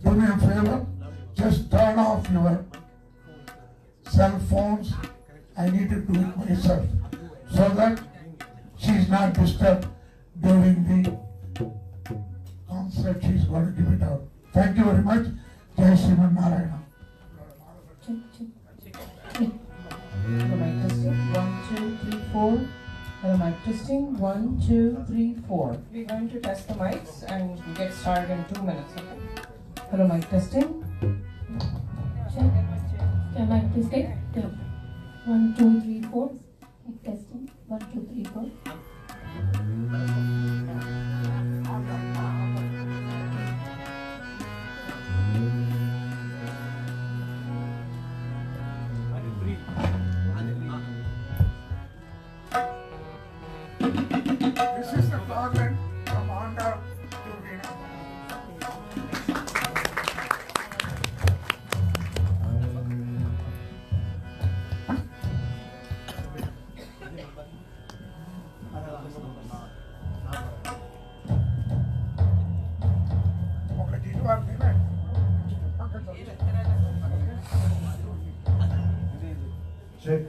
do me a favor, just turn off your cell phones. I need to do it myself so that she is not disturbed during the concert. She is going to give it out. Thank you very much. Jai Sriman Narayana. Hello, mic testing. 1, 2, 3, 4. Hello, mic testing. 1, 2, 3, 4. We're going to test the mics and get started in 2 minutes. Okay? Hello, mic testing. Check. Can mic testing? 1, 2, 3, 4. Mic testing. 1, 2, 3, 4. This is the garland from Andhra to Veena. Check.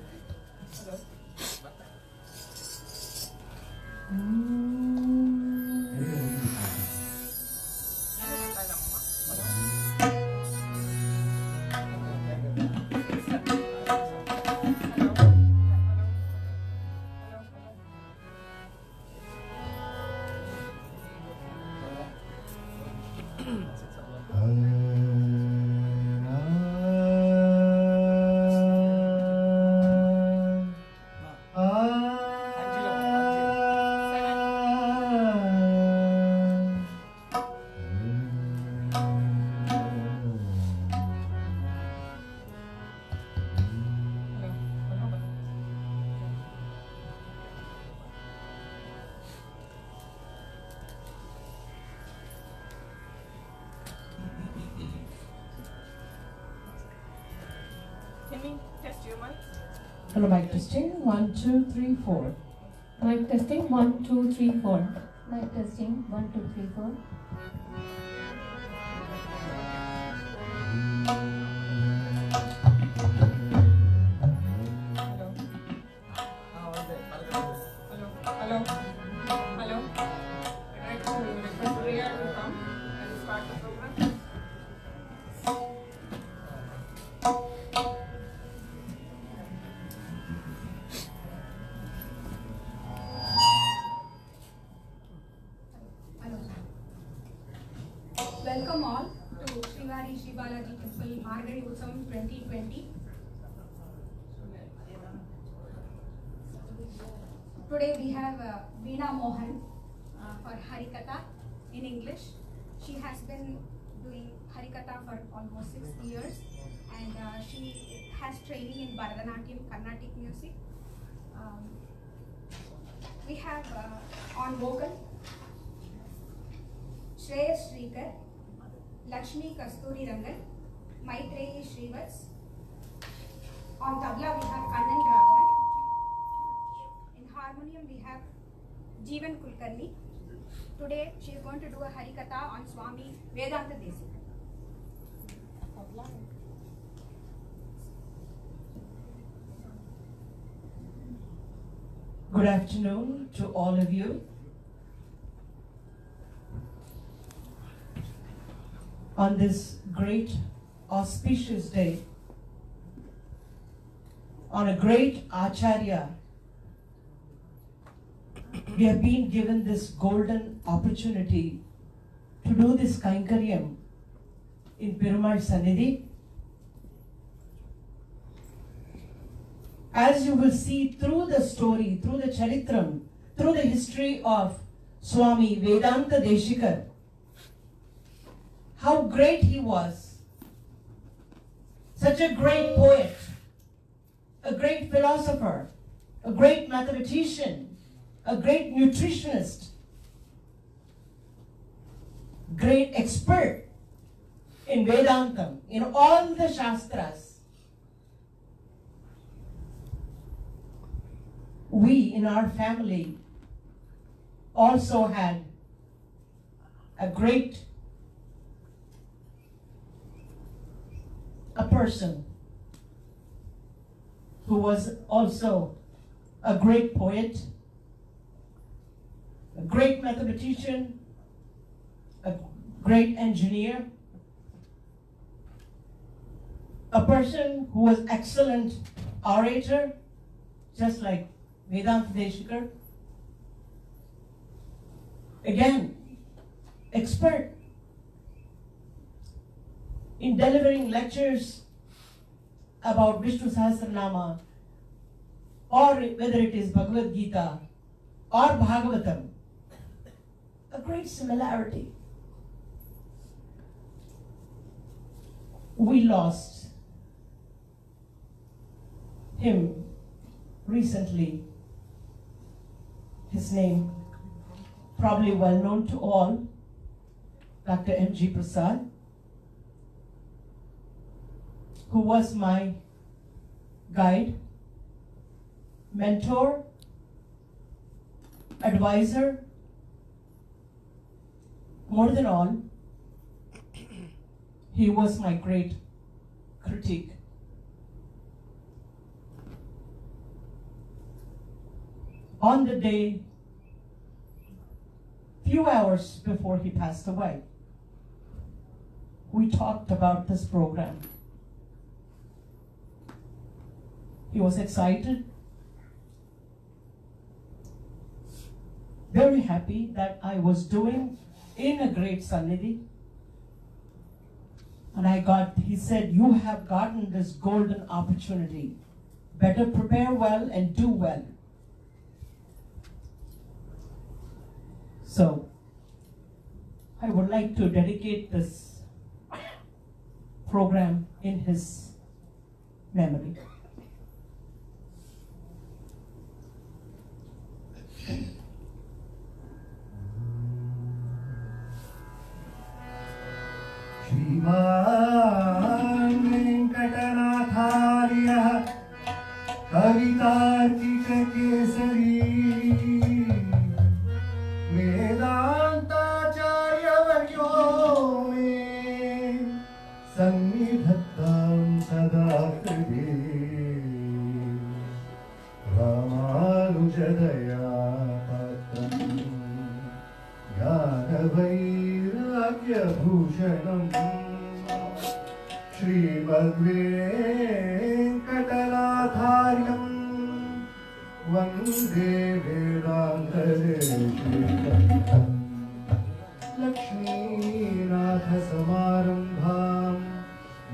Can we test your mic? Hello, mic testing. 1, 2, 3, 4. Mic testing. 1, 2, 3, 4. Mic testing. 1, 2, 3, 4. Hello. Hello. Hello. I'd like to request Priya to come and start the program. Welcome all to Srivari Sri Balaji Temple 𝐒𝐤𝐚𝐦𝐢 2020. Today we have Veena Mohan for Harikatha in English. She has been doing Harikatha for almost 6 years, and she has training in Bharatanatyam, Carnatic music. We have on vocal Shreya Shrikar, Lakshmi Kasturi Rangan, Maitreyi Shrivats. On tabla we have Kannan Raghavan. In harmonium we have Jeevan Kulkarni. Today she is going to do a Harikatha on Swami Vedanta Desika. Good afternoon to all of you. On this great auspicious day, on a great Acharya, we have been given this golden opportunity to do this Kainkariam in Perumal Sannidhi. As you will see through the story, through the Charitram, through the history of Swami Vedanta Deshikar, how great he was, such a great poet, a great philosopher, a great mathematician, a great nutritionist, great expert in Vedantam, in all the Shastras. We in our family also had a great person who was also a great poet, a great mathematician, a great engineer, a person who was excellent orator, just like 𝐕𝐞𝐝𝐚𝐧𝐭. Again, expert in delivering lectures about Vishnu Sahasranama, or whether it is Bhagavad Gita or Bhagavatam. A great similarity. We lost him recently. His name, probably well known to all, Dr. M.G. Prasad, who was my guide, mentor, advisor, more than all, he was my great critique. On the day, few hours before he passed away, we talked about this program. He was excited, very happy that I was doing in a great Sannidhi. And he said, you have gotten this golden opportunity. Better prepare well and do well. So, I would like to dedicate this program in his memory. श्रीमान् वेङ्कटनाथार्यः कवितार्किककेसरी वेदान्ताचार्यवर्यो मे सन्निधत्तां सदा हृदि रामानुजदया पात्रं ज्ञानवैराग्यभूषणम् श्रीमद्वेङ्कटनाथार्यं वन्दे वेदान्तदेशिकम् लक्ष्मीनाथसमारम्भां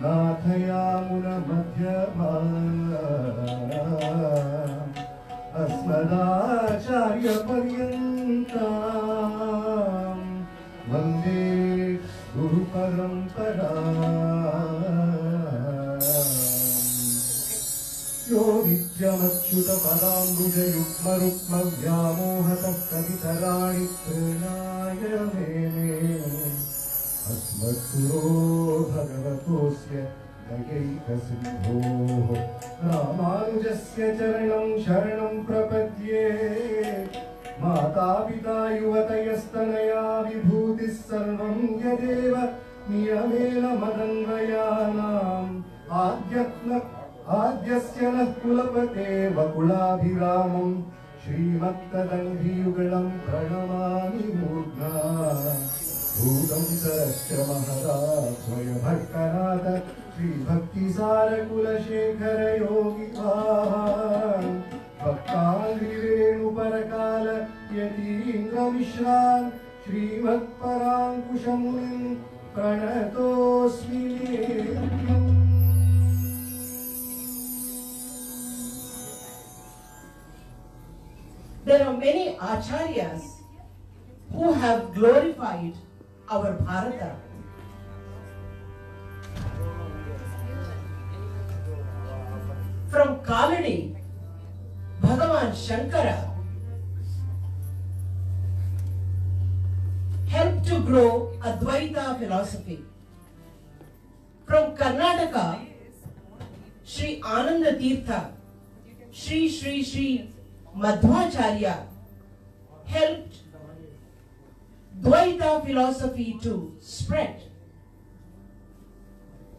नाथयामुनमध्यमाम् अस्मदाचार्यपर्यन्तां वन्दे गुरुपरम्पराम् यो नित्यमच्युतपदाम्बुजयुग्मरुक्मव्यामोहतः कवितराणि तृणाय मेने अस्मद्गुरो भगवतोऽस्य दैकैकसिन्धोः रामानुजस्य चरणं शरणं प्रपद्ये मातापिता युवतयस्तनया विभूतिः सर्वं यदेव नियमेन मदन्वयानाम् आद्यस्य नः कुलपते वकुलाभिरामं श्रीमत्तदङ्घ्रियुगलं प्रणमामि मूर्ध्ना भूतं सरश्च महदात् स्वयंभट्टनाथ श्रीभक्तिसारकुलशेखर योगिवान् भक्ताङ्घ्रिरेणुपरकाल यतीन्द्रमिश्रान् श्रीमत्पराङ्कुशमुनिं प्रणतोऽस्मि नित्यम्। There are many acharyas who have glorified our Bharata. From Kaladi, Bhagavan Shankara helped to grow Advaita philosophy. From Karnataka, Sri Ananda Tirtha, Sri Madhvacharya helped Dvaita philosophy to spread.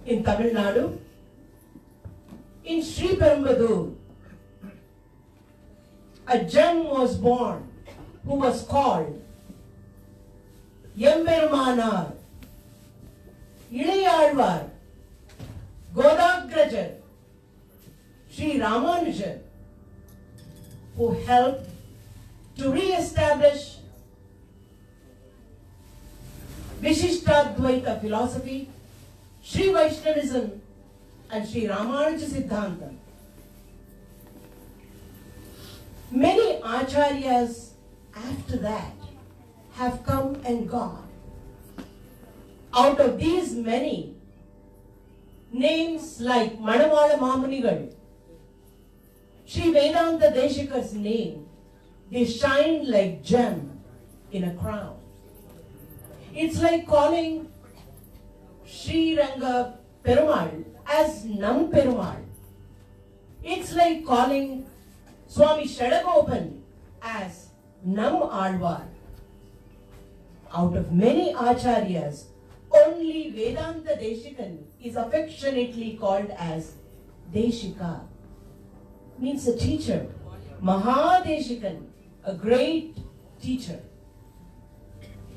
In Tamil Nadu, In Sriperumbudur, a gem was born who was called Yemberumanar, Iliyalvar, Godagrajar, Sri Ramanujan, who helped to re-establish Vishishtadvaita philosophy, Sri Vaishnavism, and Sri Ramanuja Siddhanta. Many acharyas after that have come and gone. Out of these many, names like Manamala Mamunigal, Sri Vedanta Deshikar's name, they shine like gem in a crown. It's like calling Sri Ranga Perumal as Nam Perumal. It's like calling Swami Shadagopan as Nam Alvar. Out of many acharyas, only Vedanta Deshikan is affectionately called as Deshika. Means a teacher. Mahadeshikan, a great teacher.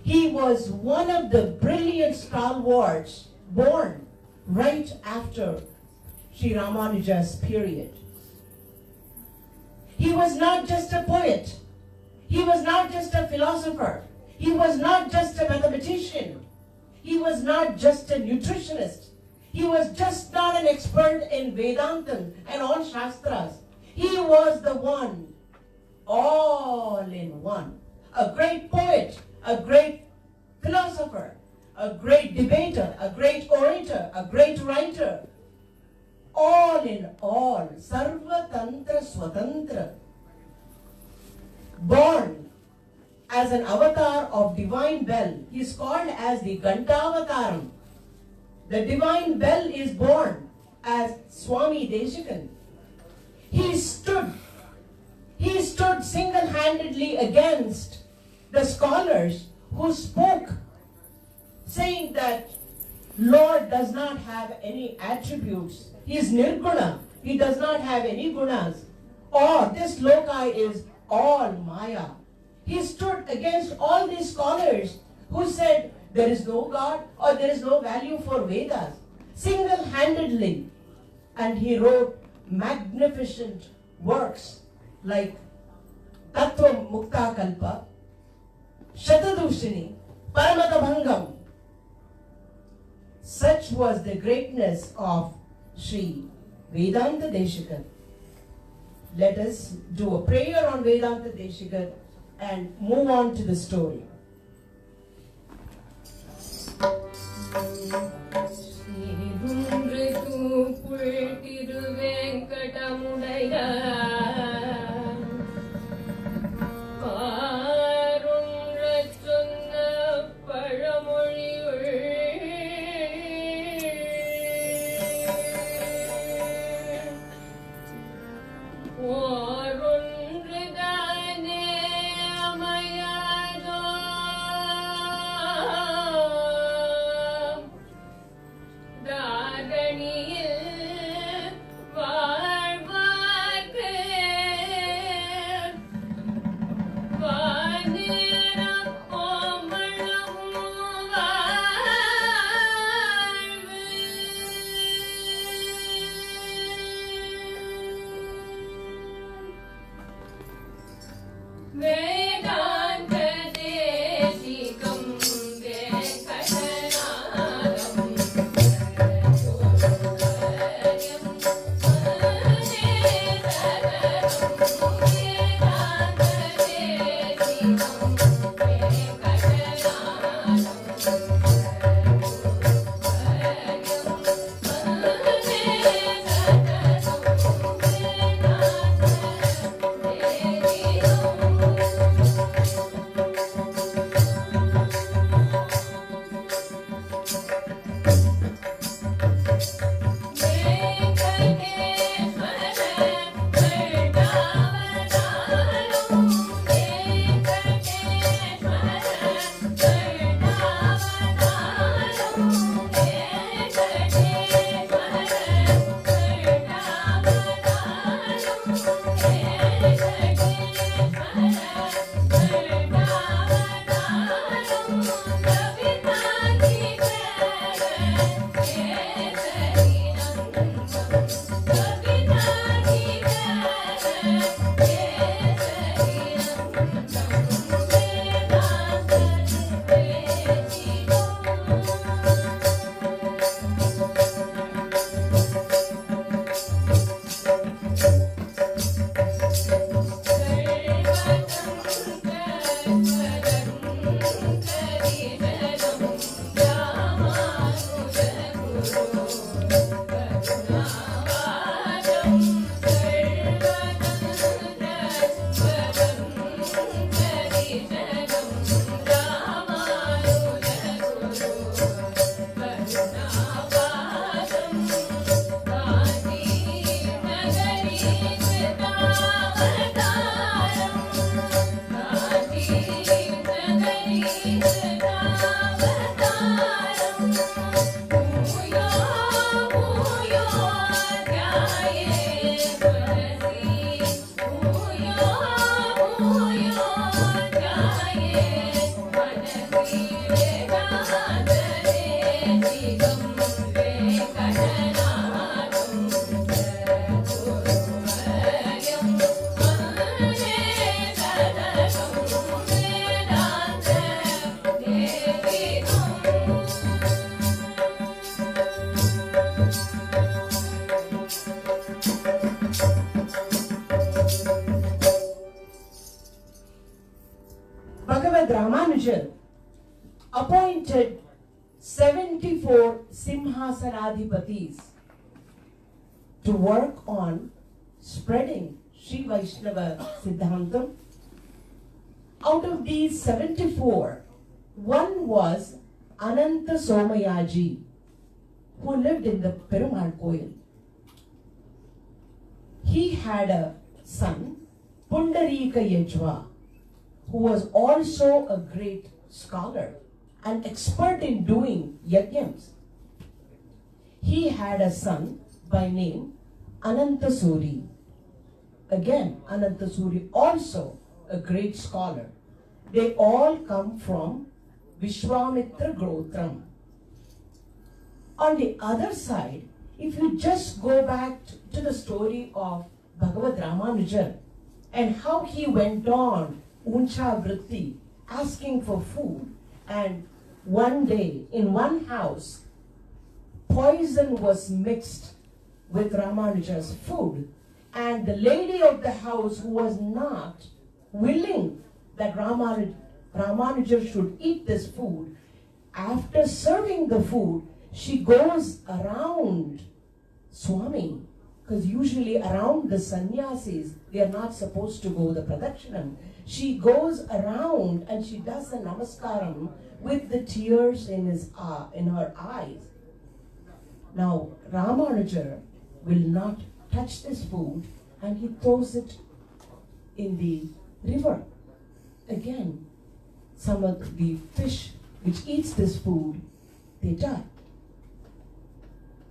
He was one of the brilliant stalwarts born right after Sri Ramanuja's period. He was not just a poet. He was not just a philosopher. He was not just a mathematician. He was not just a nutritionist. He was just not an expert in Vedantam and all Shastras. He was the one, all in one. A great poet, a great philosopher, a great debater, a great orator, a great writer. All in all, Sarva Tantra Swatantra. Born as an avatar of divine bell, he is called as the Gantavataram. The divine bell is born as Swami Deshikan. He stood single-handedly against the scholars who spoke, saying that Lord does not have any attributes. He is nirguna. He does not have any gunas. Or this loka is all Maya. He stood against all these scholars who said there is no God or there is no value for Vedas, single-handedly. And he wrote magnificent works like Tattva Mukta Kalpa, Shatadushini, Paramadabhangam. Such was the greatness of Sri Vedanta Deshikan. Let us do a prayer on Vedanta Deshikan and move on to the story. Warun Ridane Amaya Bhagavad Ramanujan appointed 74 Simhasanadhipatis to work on spreading Sri Vaishnava Siddhantam. Out of these 74, one was Ananta Somayaji, who lived in the Perumal Koil. He had a son, 𝐕𝐞𝐝𝐚𝐬𝐢, who was also a great scholar and expert in doing yajnas. He had a son by name Anantasuri. Again, Anantasuri also a great scholar. They all come from Vishwamitra Grotram. On the other side, if you just go back to the story of Bhagavad Ramanujan and how he went on Uncha Vritti, asking for food, and one day in one house, poison was mixed with Ramanuja's food, and the lady of the house, who was not willing that Ramanuja should eat this food, after serving the food, she goes around Swami, because usually around the sannyasis, they are not supposed to go the pradakshinam. She goes around and she does a namaskaram with the tears in her eyes. Now, Ramanuja will not touch this food and he throws it in the river. Again, some of the fish which eats this food, they die.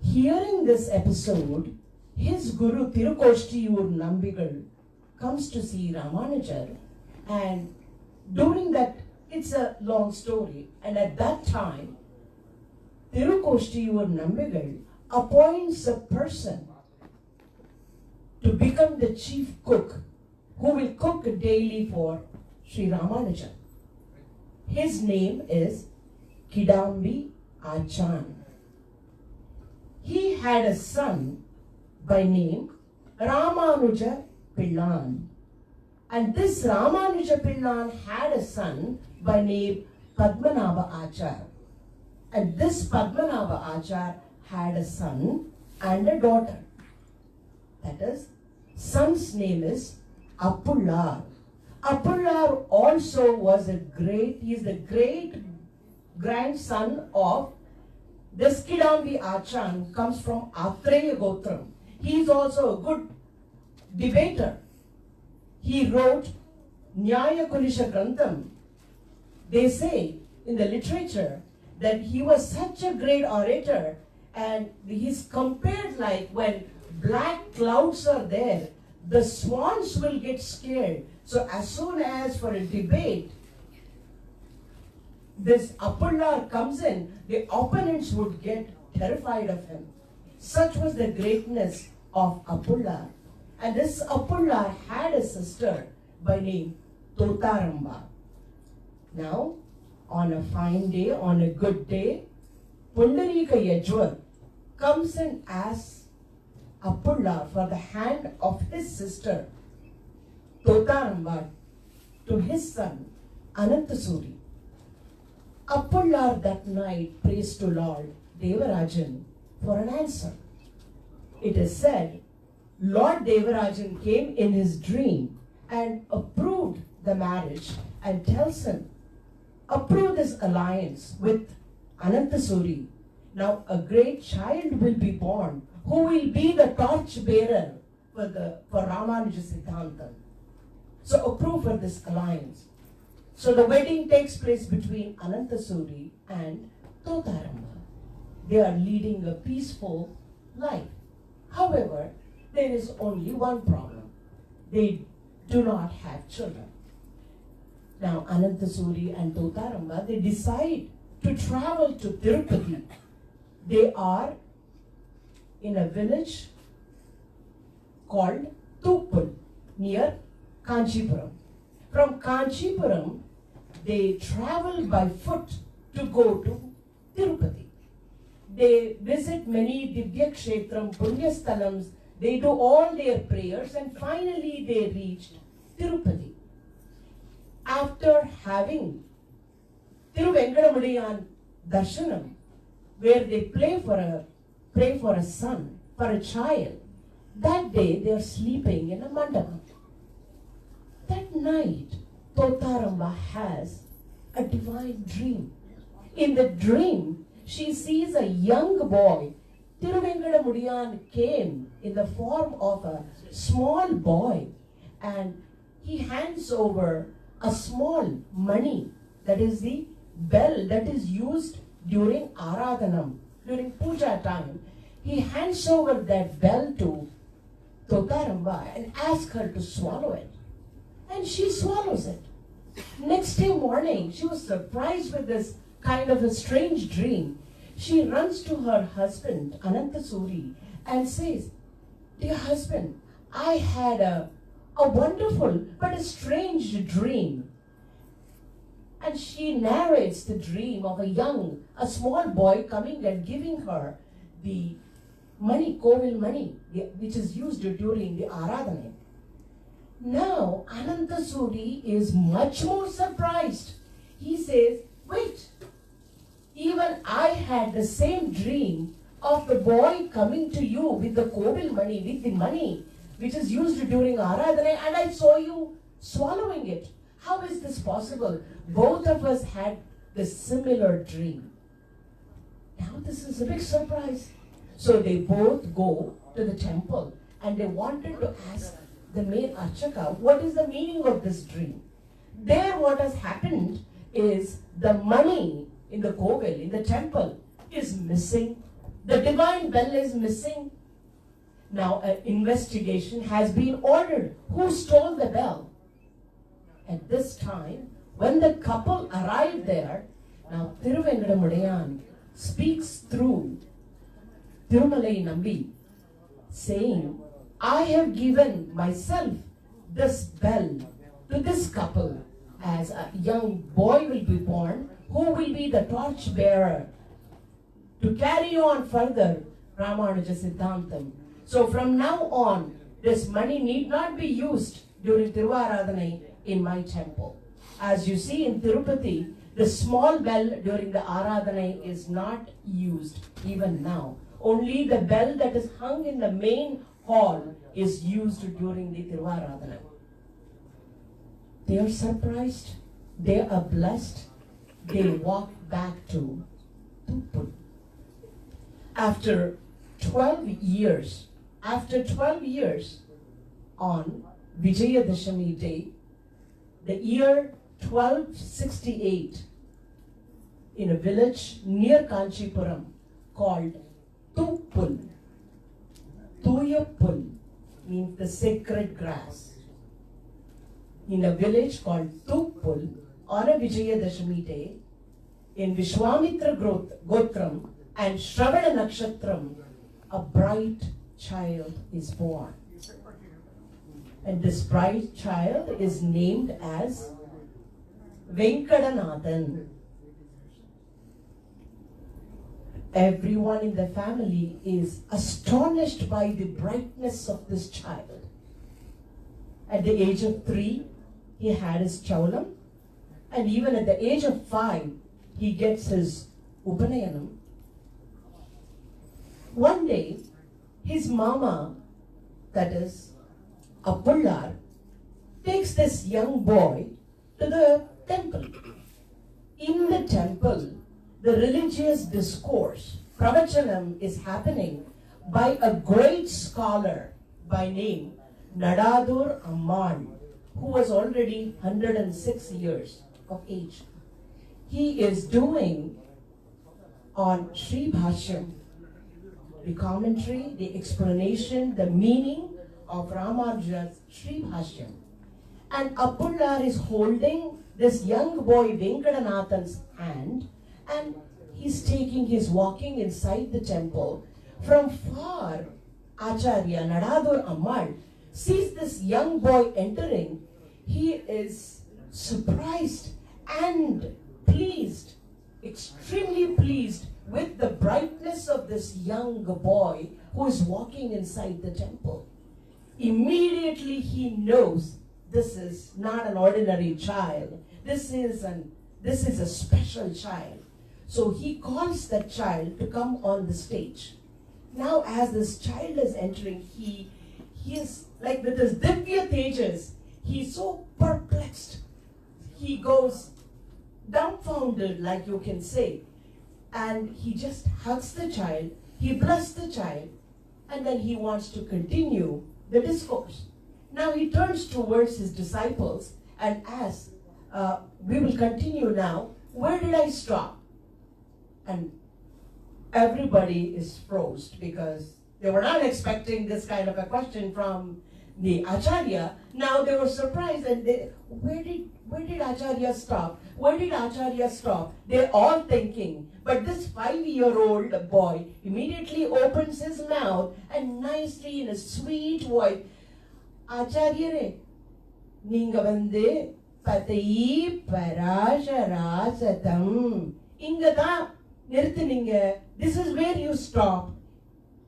Hearing this episode, his guru 𝐿 comes to see Ramanuja, and during that, it's a long story, and at that time, 𝐿 appoints a person to become the chief cook who will cook daily for Sri Ramanuja. His name is 𝐒𝐰𝐚𝐦𝐢. He had a son by name Ramanuja Pillan. And this Ramanuja Pillan had a son by name Padmanabha Achar. And this Padmanabha Achar had a son and a daughter. That is, son's name is Appullar. Appullar also was he is the great grandson of this 𝐒𝐰𝐴𝐚𝐦𝐢, comes from Atreya Gotram. He is also a good debater. He wrote Nyaya Kulisha Grantham. They say in the literature that he was such a great orator, and he's compared like when black clouds are there, the swans will get scared. So as soon as for a debate, this Appullar comes in, the opponents would get terrified of him. Such was the greatness of Appullar. And this Appullar had a sister by name Totaramba. Now, on a fine day, on a good day, 𝐕𝐞𝐝𝐴𝐚𝐦𝐢 comes and asks Appullar for the hand of his sister Totaramba to his son Anantasuri. Appullar that night prays to Lord Devarajan for an answer. It is said Lord Devarajan came in his dream and approved the marriage and tells him, approve this alliance with Anantasuri. Now a great child will be born who will be the torch bearer for Ramanuja Siddhantam. So approve for this alliance. So the wedding takes place between Anantasuri and Totaramba. They are leading a peaceful life. However, there is only one problem. They do not have children. Now Anantasuri and Totaramba, they decide to travel to Tirupati They are in a village called Thuppul near Kanchipuram. From Kanchipuram, they travel by foot to go to Tirupati. They visit many 𝐕𝐞𝐝𝐚𝐧𝐿, Punyasthalams. They do all their prayers and finally they reached Tirupati. After having 𝐿 Darshanam, where they pray for a son, for a child, that day they are sleeping in a mandapam. That night, Thotaramba has a divine dream. In the dream, she sees a young boy. Tiruvengadamudiyan came in the form of a small boy and he hands over a small money, that is the bell that is used during Aradhanam, during puja time. He hands over that bell to Thotaramba and asks her to swallow it. And she swallows it. Next day morning, she was surprised with this kind of a strange dream. She runs to her husband, Anantasuri, and says, "Dear husband, I had a wonderful but a strange dream." And she narrates the dream of a small boy coming and giving her the money, kovil money, which is used during the Aradhana. Now, Anantasuri is much more surprised. He says, "Wait, even I had the same dream of the boy coming to you with the kovil money, with the money which is used during Aradhana, and I saw you swallowing it. How is this possible? Both of us had the similar dream." Now this is a big surprise. So they both go to the temple and they wanted to ask the main Archaka, what is the meaning of this dream? There what has happened is the money in the kovil, in the temple, is missing. The divine bell is missing. Now an investigation has been ordered. Who stole the bell? At this time, when the couple arrived there, now Tiruvengadamudiyan speaks through Tirumalai Nambi, saying, "I have given myself this bell to this couple as a young boy will be born, who will be the torch bearer to carry on further Ramanuja Siddhantam. So from now on, this money need not be used during Tiruvaradhanai in my temple." As you see in Tirupati, the small bell during the Aradhanai is not used even now. Only the bell that is hung in the main hall is used during the Tiruvaradhanai. They are surprised, they are blessed, they walk back to Thuppul. After 12 years, on Vijayadashami day, the year 1268, in a village near Kanchipuram called Thuppul. Thuppul means the sacred grass. In a village called Thuppul, on a Vijayadashami day, in Vishwamitra Gotram and Shravana Nakshatram, a bright child is born. And this bright child is named as Venkadanathan. Everyone in the family is astonished by the brightness of this child. At the age of 3, he had his chaulam, and even at the age of 5, he gets his upanayanam. One day, his mama, that is Appullar, takes this young boy to the temple. In the temple, the religious discourse, pravachanam, is happening by a great scholar by name Nadadur Ammal, who was already 106 years of age. He is doing on Sri Bhashyam, the commentary, the explanation, the meaning of Ramanuja's Sri Bhashyam. And Appullar is holding this young boy Venkadanathan's hand, and he's walking inside the temple. From far, Acharya Nadadur Ammal sees this young boy entering. He is surprised and pleased, extremely pleased with the brightness of this young boy who is walking inside the temple. Immediately he knows this is not an ordinary child. This is a special child. So he calls that child to come on the stage. Now as this child is entering, he is like with his Divya Tejas, he's so perplexed. He goes dumbfounded, like you can say. And he just hugs the child, he blesses the child, and then he wants to continue the discourse. Now he turns towards his disciples and asks, we will continue now. Where did I stop? And everybody is froze because they were not expecting this kind of a question from the Acharya. Now they were surprised and where did Acharya stop? Where did Acharya stop? They're all thinking. But this 5-year-old boy immediately opens his mouth and nicely in a sweet voice, Acharya, Ninga vande patai parasharasatam. Ingada nirthininga. This is where you stop.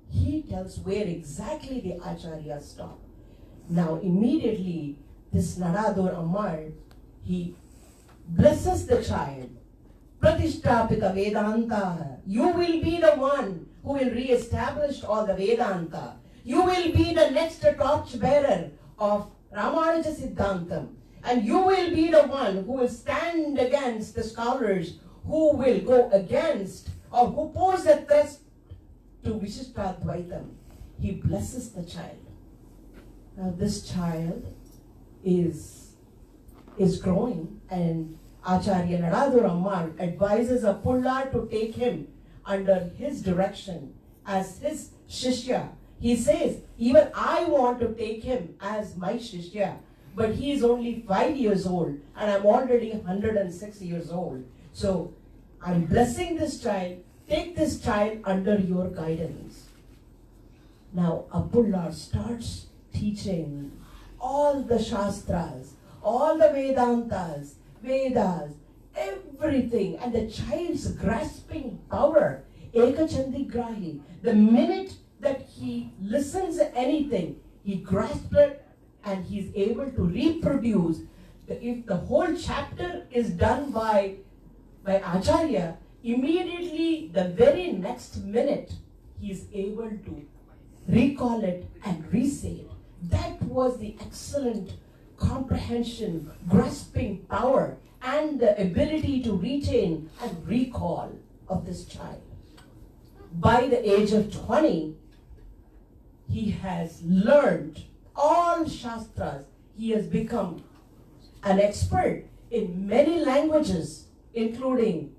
He tells where exactly the Acharya stopped. Now immediately this Nadadur Ammal, he blesses the child. Pratishtapita Vedanta. You will be the one who will re-establish all the Vedanta. You will be the next torch bearer of Ramanuja Siddhantam. And you will be the one who will stand against the scholars who will go against or who pose a threat to Vishishtadvaitam. He blesses the child. Now this child is growing, and Acharya Nadadur Ammal advises a pullar to take him under his direction as his shishya. He says, even I want to take him as my shishya, but he is only 5 years old and I'm already 106 years old. So I'm blessing this child. Take this child under your guidance. Now a pullar starts teaching all the Shastras, all the Vedantas, Vedas, everything, and the child's grasping power, 𝐾𝐞𝐬𝐢. The minute that he listens to anything, he grasps it and he's able to reproduce. If the whole chapter is done by Acharya, immediately the very next minute, he's able to recall it and re-say it. That was the excellent comprehension, grasping power, and the ability to retain and recall of this child. By the age of 20, he has learned all Shastras. He has become an expert in many languages, including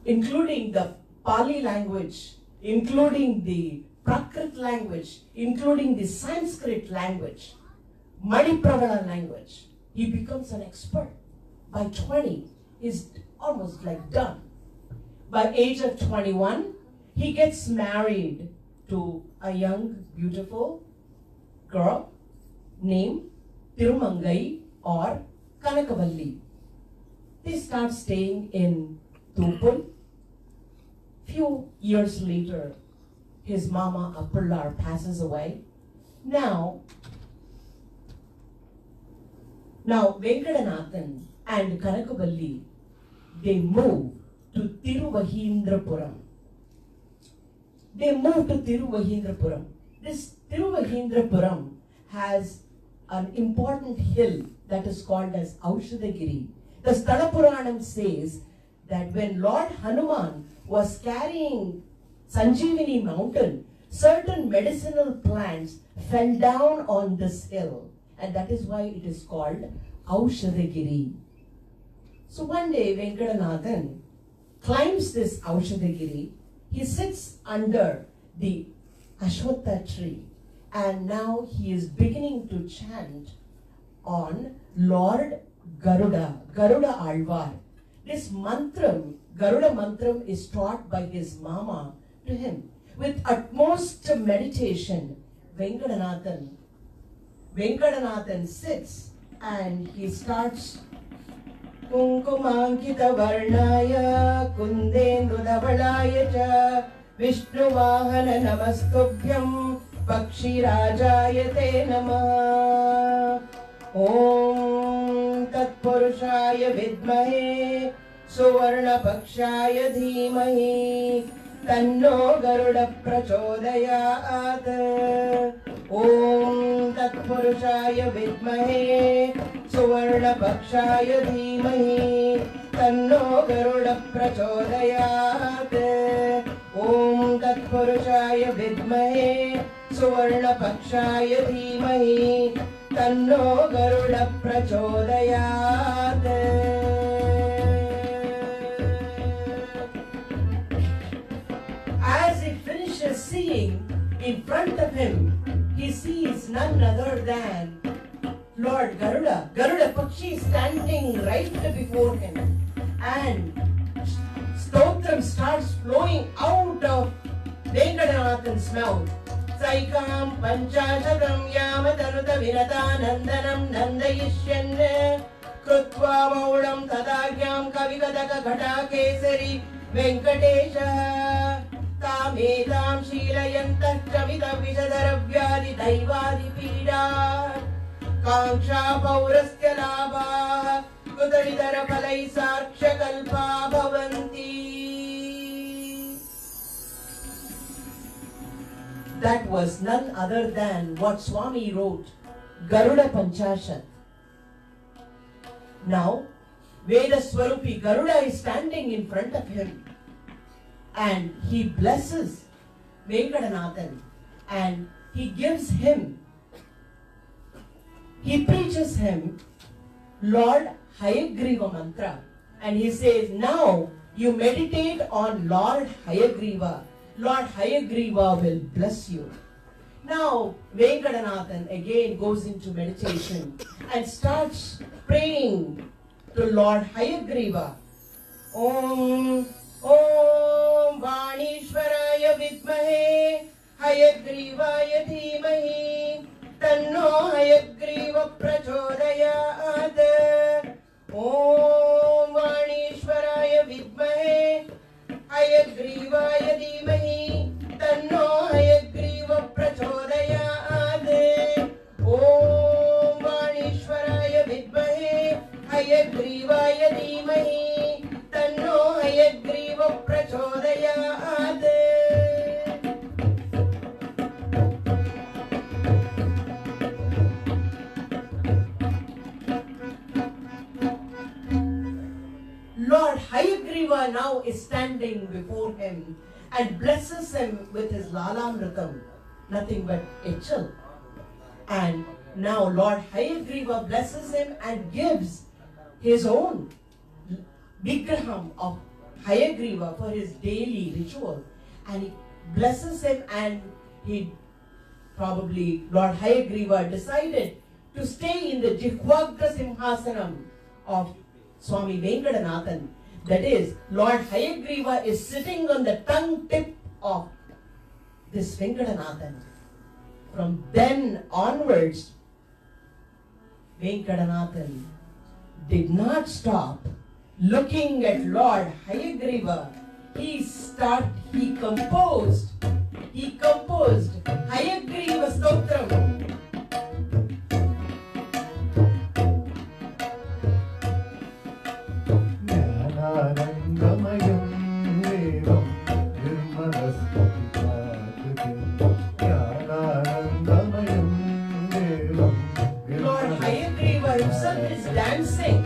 the Pali language, including the Prakrit language, including the Sanskrit language, Manipravana language. He becomes an expert. By 20, he's almost like done. By age of 21, he gets married to a young, beautiful girl named Tirumangai or Kanakavalli. They start staying in Tupul. Few years later, his mama Appullar passes away. Now Venkatanathan and Kanakavalli, they move to Tiruvahindrapuram. This Tiruvahindrapuram has an important hill that is called as Aushadagiri. The Sthala Puranam says that when Lord Hanuman was carrying Sanjeevani mountain, certain medicinal plants fell down on this hill, and that is why it is called Aushadagiri. So one day Venkatanathan climbs this Aushadagiri. He sits under the Ashwatha tree, and now he is beginning to chant on Lord Garuda Alvar. This mantram, Garuda mantram, is taught by his mama to him. With utmost meditation, Venkatanatham sits and he starts 𝐒𝐿𝐴𝐚𝐦𝐢 𝐾𝐠𝐚𝐦𝐢 विष्णुवाहन नमस्तुभ्यं पक्षिराजाय ते नमः ॐ तत्पुरुषाय विद्महे सुवर्णपक्षाय धीमहि तन्नो गरुड प्रचोदयात् ॐ तत्पुरुषाय विद्महे सुवर्णपक्षाय धीमहि तन्नो गरुड प्रचोदयात् ॐ तत्पुरुषाय विद्महे सुवर्णपक्षाय धीमहि तन्नो गरुड प्रचोदयात् As he finishes seeing, in front of him, he sees none other than Lord Garuda. Garuda Pakshi standing right before him. And stotram starts flowing out of Venkatanathan's mouth. 𝐒𝐼𝐚𝐦𝐢 पञ्चाशतं यावदनुत विनतानन्दनं नन्दयिष्यन् कृत्वा मौढं तदाज्ञां कविकतकघटाकेसरी वेङ्कटेशः तामेतां शीलयन्तः चमितविषधरव्याधिदैवादिपीडा काङ्क्षा पौरस्य लाभाः कुतरितरफलैः साक्ष्यकल्पा भवन्ति. That was none other than what Swami wrote, Garuda Panchashat. Now, Veda Swarupi Garuda is standing in front of him and he blesses Venkatanathan and he gives him, he preaches him Lord Hayagriva mantra and he says, now you meditate on Lord Hayagriva. Lord Hayagriva will bless you. Now Venkatanathan again goes into meditation and starts praying to Lord Hayagriva. Om Om Vanishwaraya Vidmahe Hayagrivaya Dhimahi Tanno Hayagriva Prachodayat. Om Vanishwaraya Vidmahe Hayagrivaya Dhimahi Tanno Hayagriva Prachodayat. Om Vanishwaraya Vidmahe Hayagrivaya Dhimahi Tanno Hayagriva Prachodayat. Lord Hayagriva now is standing before him and blesses him with his Lalamritam, nothing but 𝐿. And now Lord Hayagriva blesses him and gives his own Vigraham of Hayagriva for his daily ritual. And he blesses him and Lord Hayagriva decided to stay in the Jihvagra Simhasanam of Swami Venkatanathan. That is, Lord Hayagriva is sitting on the tongue tip of this Venkatanathan. From then onwards, Venkatanathan did not stop looking at Lord Hayagriva. He composed Hayagriva Stotram. Lord Hayagriva himself is dancing.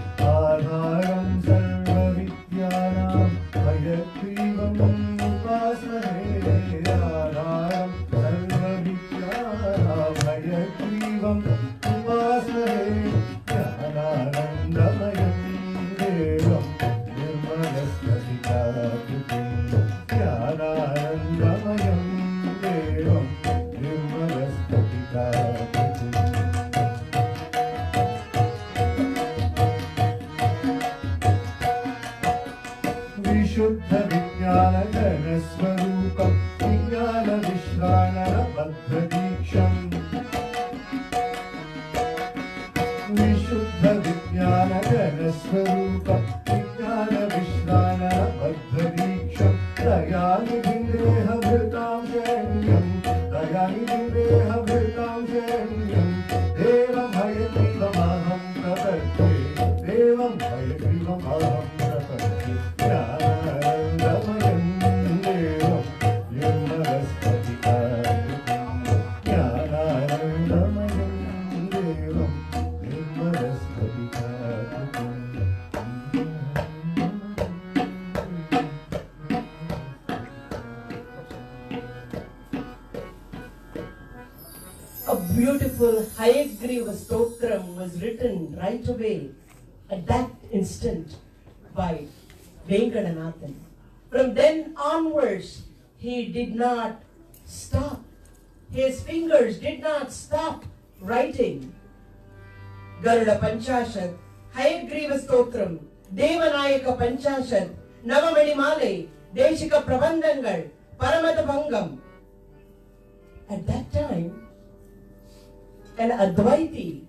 विज्ञानघनस्वरूपं विज्ञानविश्राणरबद्धदीक्षम् विशुद्धविज्ञानघनस्वरूपं विज्ञानविश्राणरबद्धदीक्षं दयानिधिं देहभृतां शरण्यं दयानिधिं देहभृतां शरण्यं देवं हयग्रीवमहं प्रपद्ये देवं हयग्रीवमहं प्रपद्ये ज्ञानानन्दमयं देवं निर्मलस्फटिकाकृतिं ज्ञानानन्दमयं देवं A beautiful 𝐒𝐰𝐚𝐬𝐢 was written right away at that instant by 𝐕𝐞𝐝𝐚𝐬𝐢. From then onwards, he did not stop. His fingers did not stop writing. Garuda Panchashat, 𝐒𝐼𝐴 Stotram, Devanayaka Panchashat, Navamani Deshika Prabandhangal, Paramata Bhangam. At that time, an Advaiti,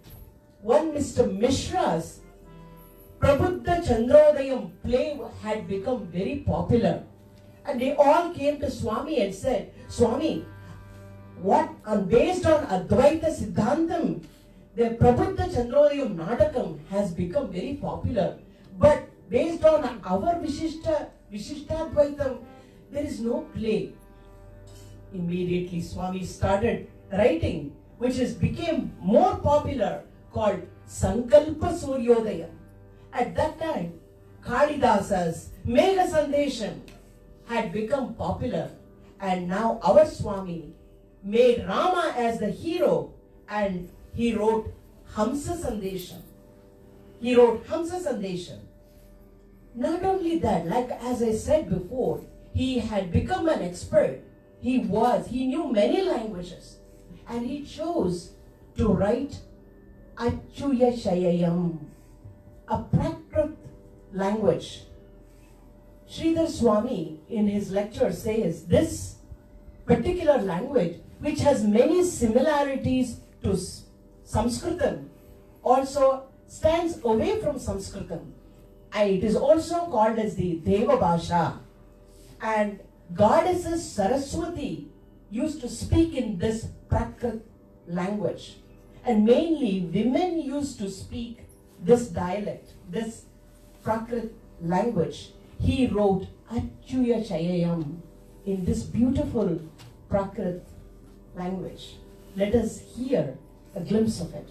one Mr. Mishra's Prabuddha Chandrodayam play had become very popular. And they all came to Swami and said, Swami, based on Advaita Siddhantam, the Prabuddha Chandrodayam Nadakam has become very popular. But based on our Vishishtadvaitam, there is no play. Immediately Swami started writing, which became more popular, called Sankalpa Suryodaya. At that time, Kalidasa's Megha Sandesham had become popular, and now our Swami made Rama as the hero, and he wrote Hamsa Sandesham. Not only that, like as I said before, he had become an expert. He knew many languages, and he chose to write Achyuyashayayam, a Prakrit language. Sridhar Swami in his lecture says this particular language, which has many similarities to Sanskritam, also stands away from Sanskritam. And it is also called as the Deva Bhasha. And goddesses Saraswati used to speak in this Prakrit language. And mainly women used to speak this dialect, this Prakrit language. He wrote Achyuyashayayam in this beautiful Prakrit language. Let us hear a glimpse of it.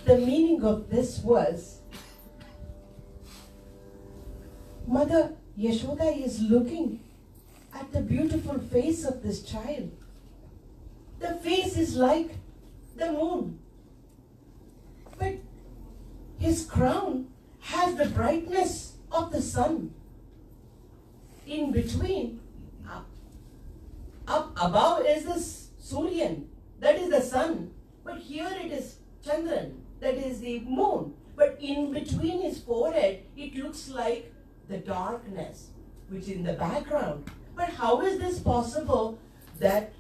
the meaning of this was, Mother Yashoda is looking at the beautiful face of this child. The face is like the moon, but his crown has the brightness of the sun. In between, up above is the Suryan, that is the sun, but here it is Chandran, that is the moon. But in between his forehead, it looks like the darkness, which is in the background. But how is this possible that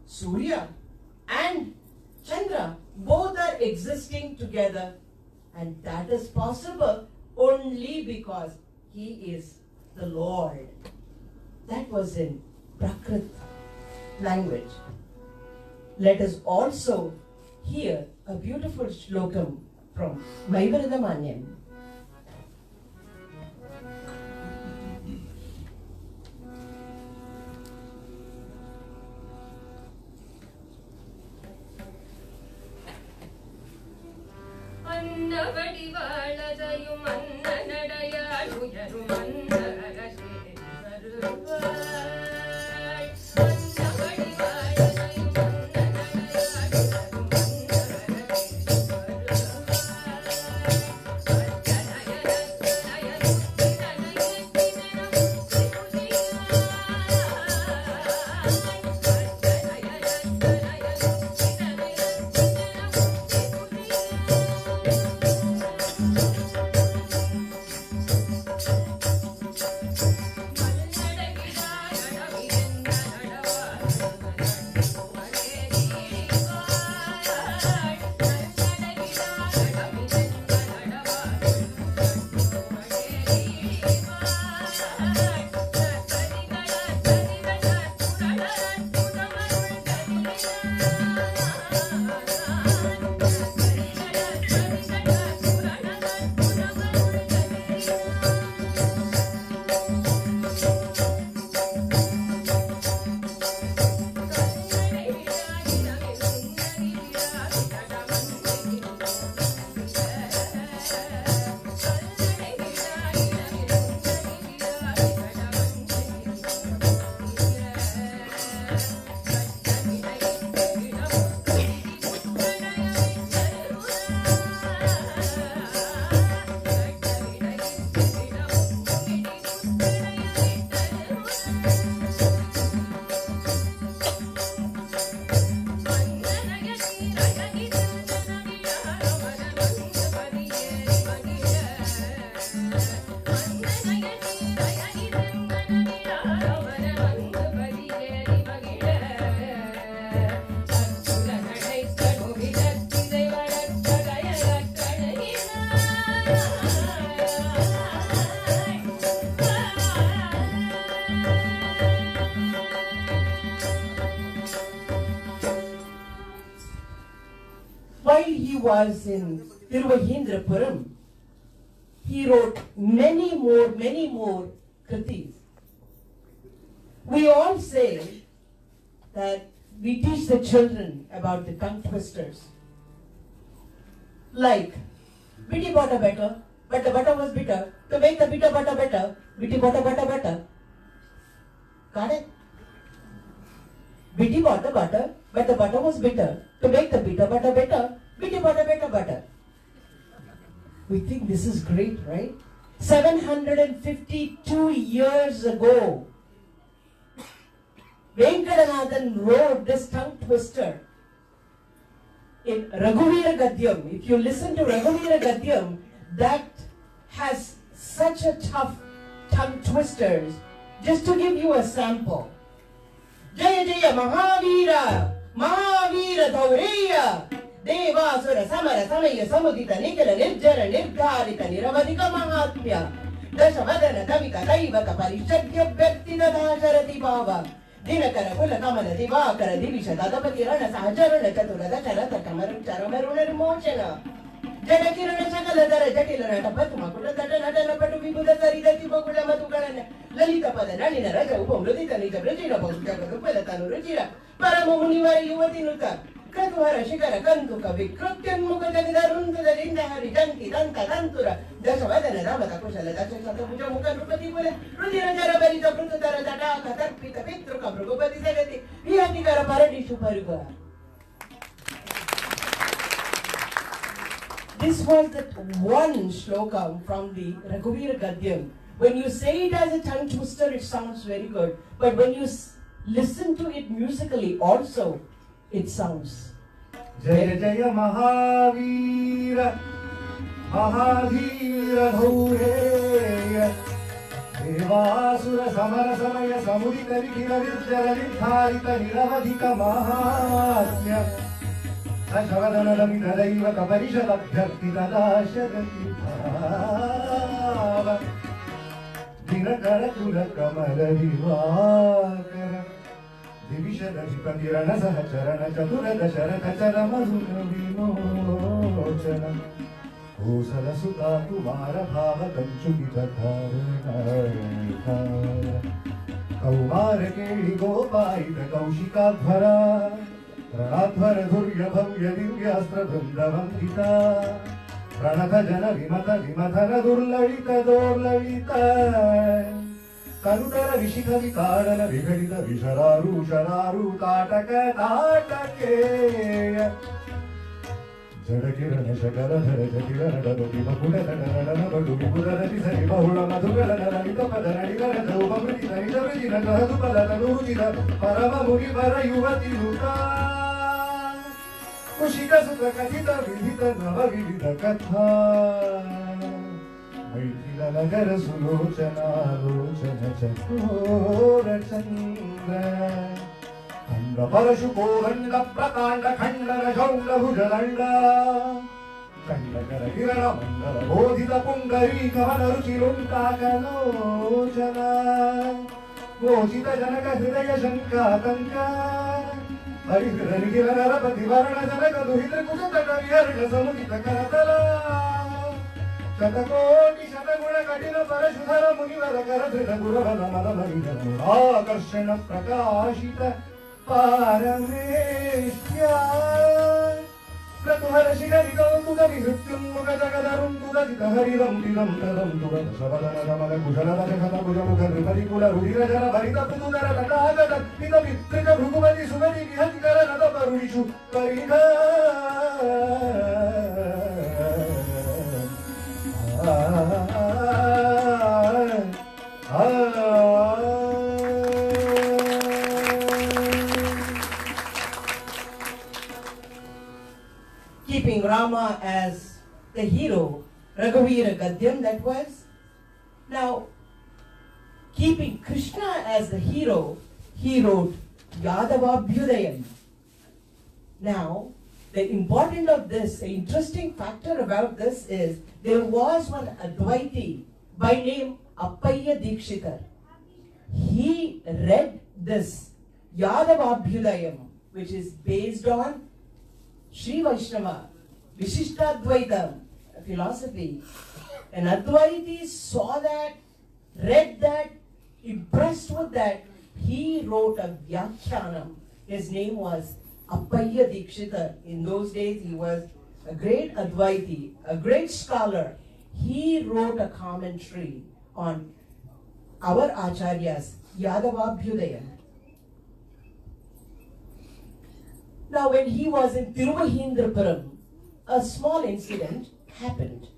Surya and Chandra both are existing together? And that is possible only because he is the Lord. That was in Prakrit language. Let us also hear a beautiful shlokam from 𝐒𝐕𝐞𝐝𝐚𝐦𝐢. அன்னவடிவாளதையும் அன்னநடையாளுயரும் அன்னரசே வருவாய். அன்னவடிவாளதையும் அன்னநடையாளுயரும் அன்னரசே While he was in Tiruvahindrapuram, he wrote many more kritis. We all say that we teach the children about the tongue twisters. Like, Bitty bought a butter, but the butter was bitter. To make the bitter butter better, Bitty bought a butter better. Got it? Bitty bought the butter, but the butter was bitter. To make the bitter butter better, Bitty bought a better butter. We think this is great, right? 752 years ago, Venkatanathan wrote this tongue twister in Raghuvira Gadyam. If you listen to Raghuvira Gadyam, that has such a tough tongue twisters. Just to give you a sample. Jaya Jaya Mahavira, Mahavira Dhaurya, Devasura Samara Samaya Samudita Nikala Nirjara Nirgarita Niravadika Mahatmya, Dashavadana Davika Daivaka Parishadya Bhaktina Dhajarati Bhava, Dinakara Kula Kamala Divakara Divisha Dadapati Rana Sahajarana Katura Datarata Kamaru Charamaruna Mochana. Janakirana Sakaladara Jatilana Patuma Kuda Natana Patu Vibuda Sarida Tibokuda Matukarana, Lalita Padanina Raja Upom Ludita Nita Regina Boska Tanu Regina, Paramunivari Yuvatinuka, Katu ಪ್ರತಿವರ ಶಿಖರ ಕಂದುಕ ವಿಕೃತ್ಯನ್ಮುಖ ಜಗದರುಂದರಿಂದ ಹರಿ ಜಂತಿ ದಂತ ದಂತುರ ದಶವದನ ರಮದ ಕುಶಲ ದಶಶತ ಭುಜ ಮುಖ ನೃಪತಿ ಕುಲ ರುಧಿರ ಜರ ಭರಿತ ಮೃತಧರ ತಟಾಕ ತರ್ಪಿತ ಪಿತೃಕ ಭೃಗುಪತಿ ಜಗತಿ ವಿಹತಿಕರ ಪರಡಿಶು ಪರುಗ. This was that one shloka from the Raghuveera Gadyam. When you say it as a tongue twister, it sounds very good. But when you listen to it musically also, it sounds. Jaya Jaya Mahavira Mahadhira Dhaureya Devasura Samara Samaya Samudita Vikira Virjara Vidharita Niravadhika Mahatmya Ashavadana Lamita Daiva Kaparishada Bhakti Dadashagati Bhava Dinakara Kula Kamala Divakara Divishada Vipadirana Sahacharana Chatura Dasharaka Charamazuna Vimochana Kosala Sutta Kumara Bhava Kanchukita Karana Kaumara Keli Gopaita Kaushikadhara Pranadhara Dhurya Bhavya Divyastra Vrindavangita Pranatha Jana Vimata Vimathana Durlalita Dorlalita Kanutara Vishikha Vikarana Vighadita Vishararu Shararu Tataka Tatakeya Jadakirana Shakaradhara Jakirana Dadoti Bakuda Tanarana Badu Vipurana Visari Bahula Madhugalana Nita Padana Nigara Dhaupamriti Nita Vrajina Kahadupalana Nurujita Parama Muri Para Yuvati Luta Kushika Sutra Kathita Vidhita Nava Vidhita Katha Maitila Nagara Sulochana Lochana Chakora Chandra Kanda Parashu Koranda Prakanda Khandara Shaunda Bhujalanda Kanda Kara Kirana Mandala Bodhita Pungari Kavana Ruchirunta Kalochana Mochita Janaka Hridaya Shanka Kanka Harihirani Kirana Rapati Varana Janaka Duhitra Kusataka Viharana Samudita Karatala Shatakoti Shatakuna Katina Parashudhara Munivara Karatrina Guravana Madamahina Akarshana Prakashita Parameshya Pratuhara Shikari Kauntuka Vihutyum Muka Jagadarum Tuka Jita Hariram Tiram Taram Tuka Savadana Ramana Kushala Dashakata Pujamuka Riparikula Rudira Jara Varita Pududara Tata Agata Pita Vitrika Bhrugumati Suvati Vihatikara Nata Parurishu Paridha Keeping Rama as the hero, Raghuveera Gadyam that was. Now, keeping Krishna as the hero, he wrote Yadavabhyudayam. Now, the important of this, the interesting factor about this is, there was one Advaiti by name Appaya Dikshitar. He read this Yadavabhyudayam, which is based on Sri Vaishnava, Vishishtadvaita philosophy. And Advaiti saw that, read that, impressed with that, he wrote a Vyakhyanam. His name was Appaya Dikshitar. In those days, he was a great Advaiti, a great scholar. He wrote a commentary on our Acharyas, Yadavabhyudayam. Now, when he was in Tirumahindrapuram, a small incident happened.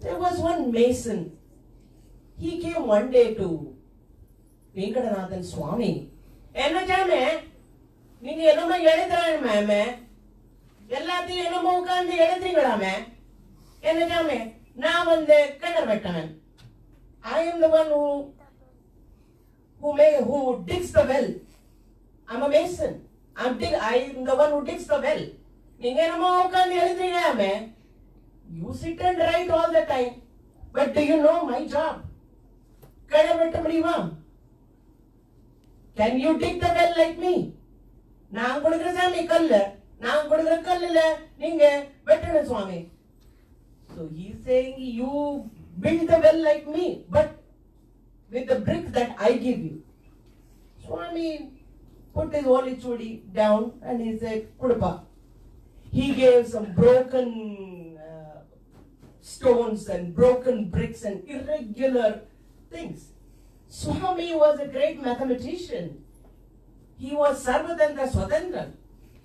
There was one mason. He came one day to Venkatanath Swami. Enna jame, ninge enoma elidran mame, ellati enoma ukandi elidringalame. Enna jame, na vande kanarvettavan. I am the one who digs the well. I'm a mason. I am the one who digs the well. You sit and write all the time. But do you know my job? Can you dig the well like me? So he is saying, you build the well like me, but with the brick that I give you. Swami put his holy chudi down and he said, Kudapa, He gave some broken stones and broken bricks and irregular things. Swami was a great mathematician. He was Sarvadandra Swadandra.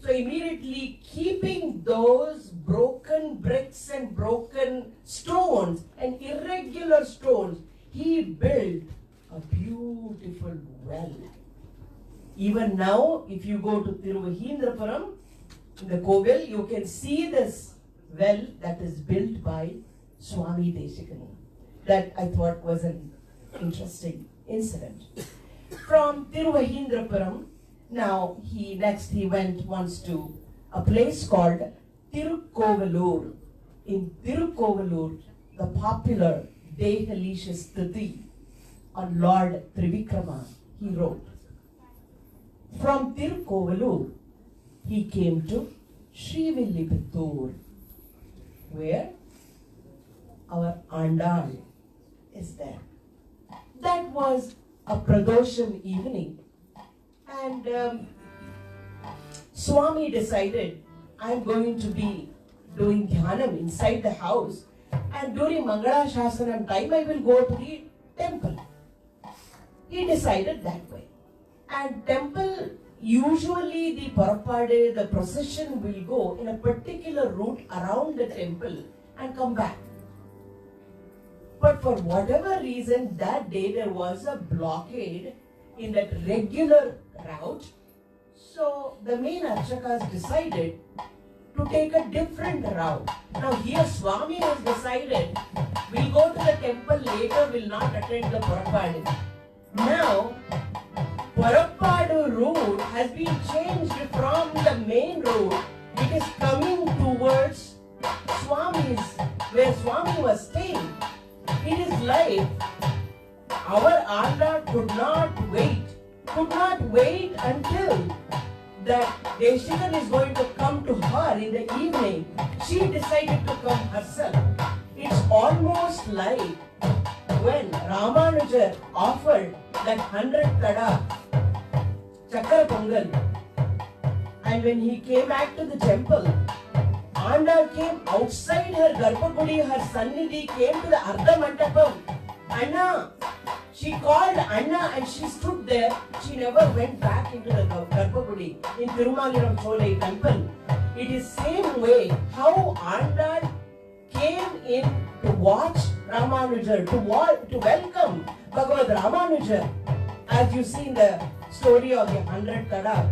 So immediately keeping those broken bricks and broken stones and irregular stones, he built a beautiful well. Even now, if you go to Tiruvaheendrapuram, in the Kovil, you can see this well that is built by Swami Deshikana. That I thought was an interesting incident. From Tiruvaheendrapuram, now he went once to a place called Tirukkovalur. In Tirukkovalur, the popular Dehalicious Stuti on Lord Trivikrama, he wrote. From Tirukkovalur, he came to Srivilliputturu, where our Andal is there. That was a Pradosham evening, and Swami decided, I'm going to be doing dhyanam inside the house, and during Mangala Shasanam time I will go to the temple. He decided that way. And temple, usually the Parapade, the procession will go in a particular route around the temple and come back. But for whatever reason, that day there was a blockade in that regular route. So the main Archakas decided to take a different route. Now here Swami has decided, we'll go to the temple later, will not attend the Parapade. Now, Parappadu route has been changed from the main route. It is coming towards Swami's, where Swami was staying. It is like our Anda could not wait until that Deshikan is going to come to her in the evening. She decided to come herself. It's almost like when Ramanuja offered that 100 tada Chakra Pongal, and when he came back to the temple, Anda came outside her Garbhagudi, her Sannidhi, came to the Ardha Mandapam. Anna, she called Anna and she stood there. She never went back into the Garbhagudi in Tirumaliram Cholai temple. It is same way how Anda came in to watch Ramanuja, to welcome Bhagavad Ramanuja, as you see in the story of the 100 Tada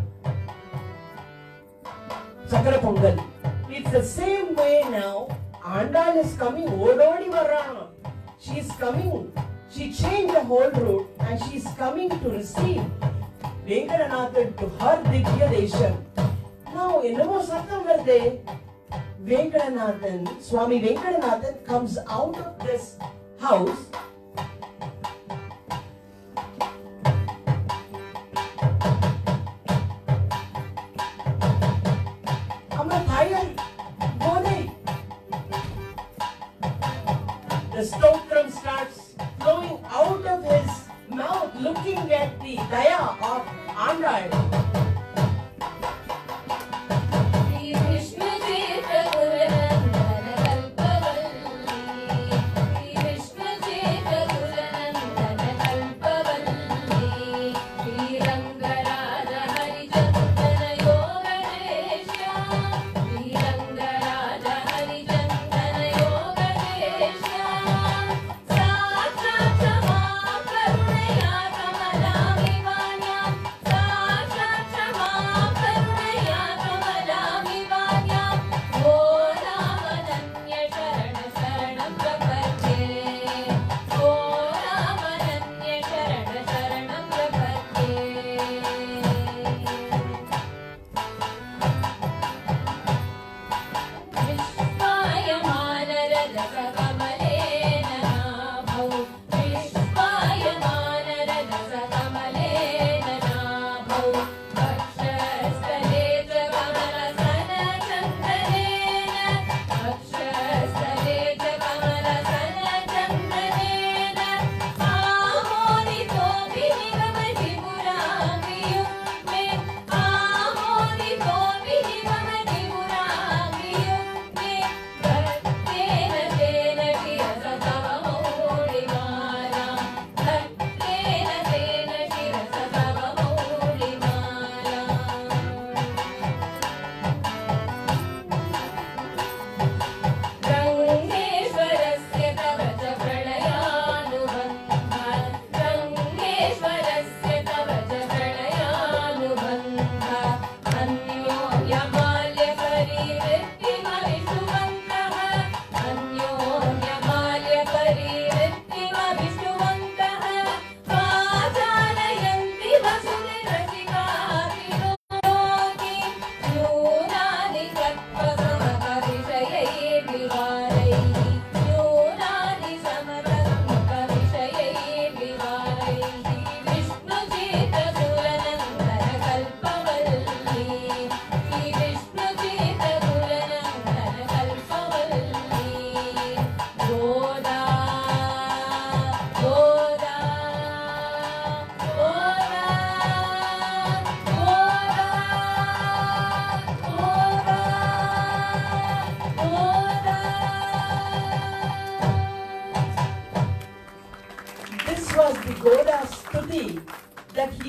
Chakra Pongal. It's the same way now. Andal is coming, Ododi Varana. She is coming. She changed the whole route and she is coming to receive Venkatanathan to her Divya Desham. Now, Enamo Satam Verde, Venkatanathan, Swami Venkatanathan comes out of this house. The stotram starts flowing out of his mouth, looking at the daya of Andal.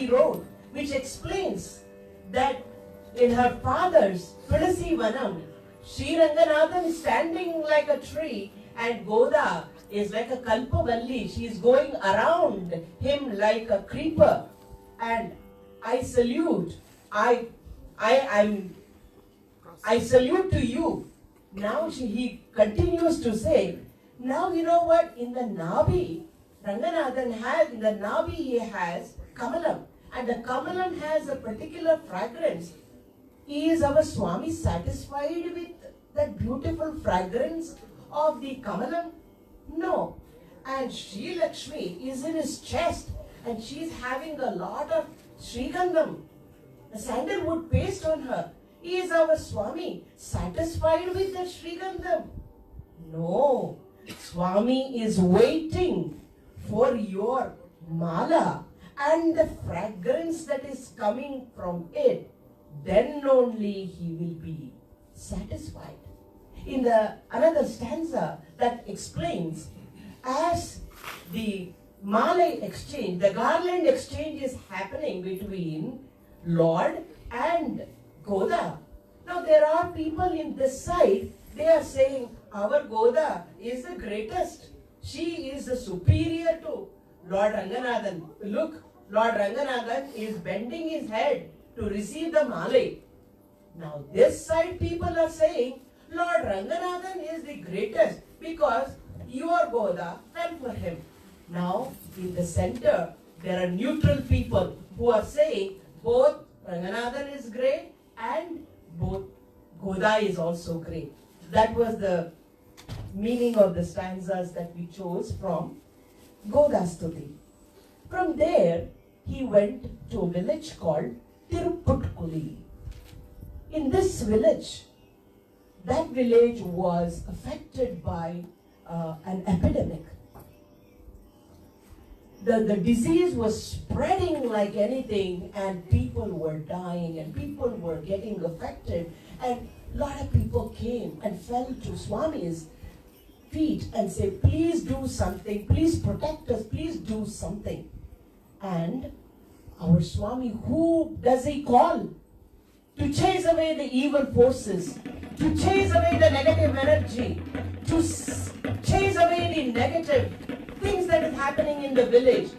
she wrote, which explains that in her father's Tulasi Vanam, Sri Ranganathan is standing like a tree and Goda is like a Kalpavalli. She is going around him like a creeper. And I salute, I salute to you. Now he continues to say, now you know what, in the Nabi, Ranganathan has, in the Nabi he has Kamalam. And the Kamalam has a particular fragrance. Is our Swami satisfied with that beautiful fragrance of the Kamalam? No. And Sri Lakshmi is in his chest and she is having a lot of Srigandham, a sandalwood paste on her. Is our Swami satisfied with that Srigandham? No. Swami is waiting for your mala and the fragrance that is coming from it. Then only he will be satisfied. In the another stanza that explains, as the mala exchange, the garland exchange is happening between Lord and Goda. Now there are people in this side, they are saying our Goda is the greatest. She is the superior to Lord Ranganathan. Look, Lord Ranganathan is bending his head to receive the mala. Now this side people are saying Lord Ranganathan is the greatest because your Goda fell for him. Now in the center there are neutral people who are saying both Ranganathan is great and both Goda is also great. That was the meaning of the stanzas that we chose from Godastuti. From there he went to a village called Tiruputkuli. In this village, that village was affected by an epidemic. The disease was spreading like anything and people were dying and people were getting affected, and a lot of people came and fell to Swami's feet and said, please do something, please protect us, please do something. And our Swami, who does he call? To chase away the evil forces, to chase away the negative energy, to chase away the negative things that is happening in the village,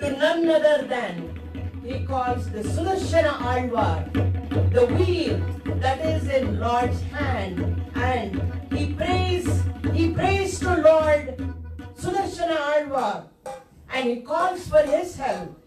to none other than he calls the Sudarshana Alvar, the wheel that is in Lord's hand, and he prays to Lord Sudarshana Alvar and he calls for his help.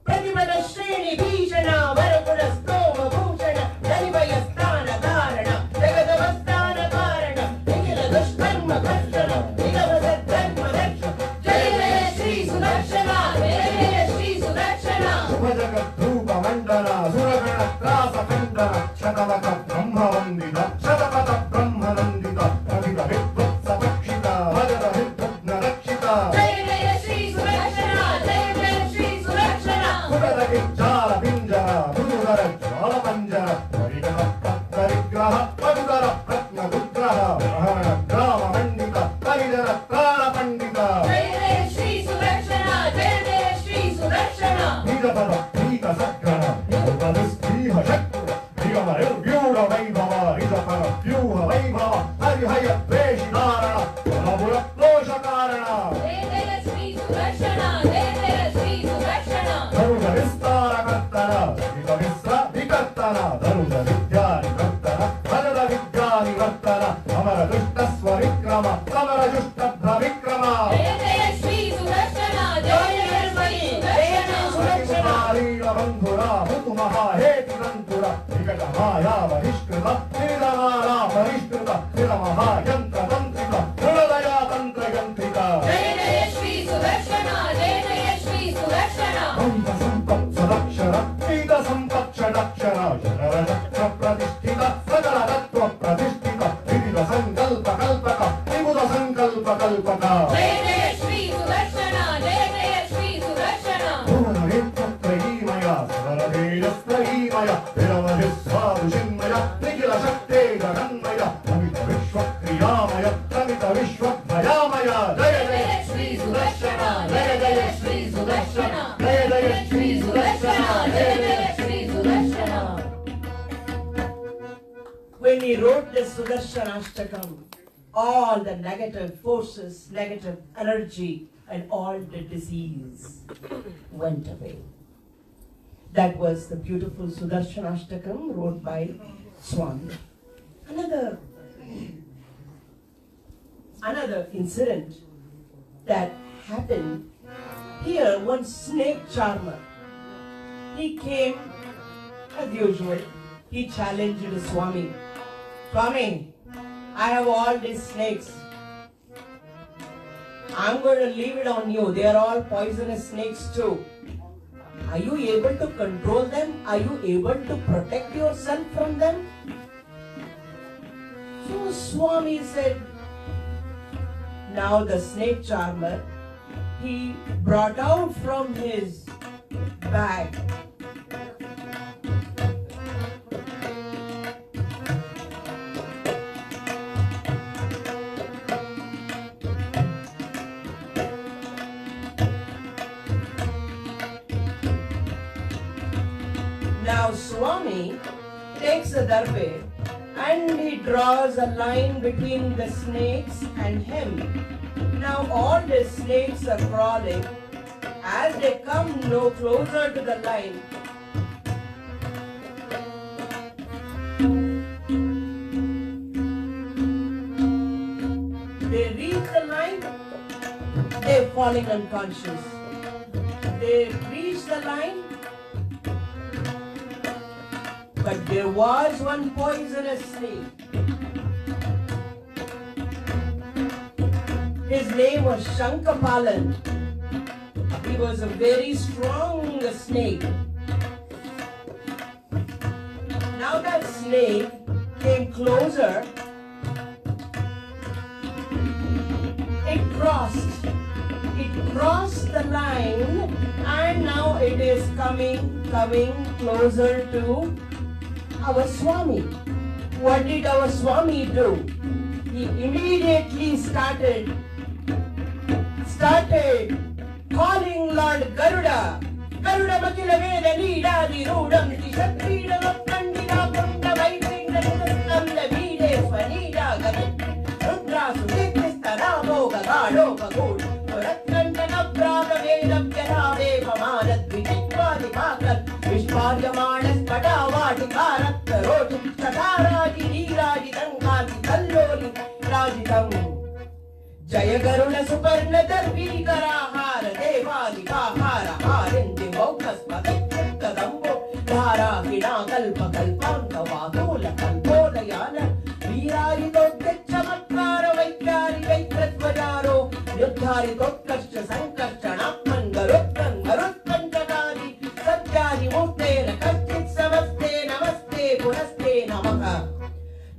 Pratibada Shreni Bhishana Varapuda Stoma Bhushana Dalivayasthana Dharana Jagadavasthana Dharana Nikila Dushkarma Bhashana Nikavasa Dharma Rakshana Jai Jai Shri Sudarshana Jai Jai Shri Sudarshana Subajagat Dhruva Mandana Suragana Trasa Kandana Shatavaka Brahma Vandita Shatavata Brahma Nandita Pravita Vitvotsa Pakshita Vajata Vitvotna Rakshita Jai Jai Shri Sudarshana, Jai Jai Shri Sudarshana. Kudadaki Jala Pinjara Kududara Jala Panjara Varigata Parigraha Padudara Pratna Dugraha Brahmana Grama Mandita Paridara Prana Pandita Jai Jai Shri Sudarshana, Jai Jai Shri Sudarshana. Nijapada Nita Sakrana Nijapadis Viha Shakura Nigamaya Vyura Vaibhava Nijapara Vyuha Vaibhava Harihaya Veshidarana Mahabura Dosha Karana Jai Jai Shri Sudarshana, Jai Jai Shri Sudarshana. Dhanuja Vistara Kartana Vita Visra Vikartana Dhanuja Vidyani Kartana Bhajada Vidyani Kartana Amara Dushta Swarikrama Amara Jushta Dhavikrama Jai Jai Shri Sudarshana, Jai Jai Shri Sudarshana. Alila Bandhura Mutu Maha Heti Nantura Vikata Maya Varishkrita Nidamara Varishkrita Nidamaha Yantra Tantrika Nudaya Tantra Yantrika Jai Jai Shri Sudarshana, Jai Jai Shri Sudarshana. Anta Sampat Sadakshara Nida Sampat Shadakshara Janara Jakra Pratishthita Sakala Tattva Pratishthita Vidita Sankalpa Kalpaka Nibuda Sankalpa Kalpaka Jai Jai Shri Sudarshana, Jai Jai Shri Sudarshana. Purnaritra Saradadeya Viramadi Sadhu Shinmaya Nikila Shakti Jaganmaya Amita Vishwakriyamaya Amita Vishwakmayamaya Jaya Jaya Shri Sudarshana, Jai Jai Shri Sudarshana, Jaya Jaya Shri Sudarshana, when he wrote the Sudarshanashtakam, all the negative forces, negative energy, and all the disease went away. That was the beautiful Sudarshanashtakam wrote by Swami. Another incident that happened here, one snake charmer. He came as usual. He challenged Swami. Swami, I have all these snakes. I'm going to leave it on you. They are all poisonous snakes too. Are you able to control them? Are you able to protect yourself from them? So Swami said, now the snake charmer, he brought out from his bag Now Swami takes a darbe and he draws a line between the snakes and him. Now all the snakes are crawling. As they come no closer to the line, they reach the line, they're falling unconscious. They reach the line, but there was one poisonous snake. His name was Shankapalan. He was a very strong snake. Now that snake came closer. It crossed the line, and now it is coming closer to our Swami. What did our Swami do? He immediately started calling Lord Garuda. Garuda makila veda leeda di rudam di shatrida vakkandida kunda vaitrinda nidastamda vide swanida gavet rudra sudikista ramo gagado gagod ratkandana praga veda vyarave pamanat vijitwadi pakar vishparyamanas padavati karakta roti chakaraji niraji tankati kalloli rajitam Jaya Garuna Suparna Darvi Karahara Devadi Kahara Harindi Mokas Patakta Dambo Dhara Hina Kalpa Kalpanta Vadola Kalpola Yana Virari Dokta Chamatkara Vaikari Vaikratvajaro Yudhari Dokkascha Sankascha Nakman Garuttan Garuttan Chakari Satyari Murtena Kachit Samaste Namaste Punaste Namaka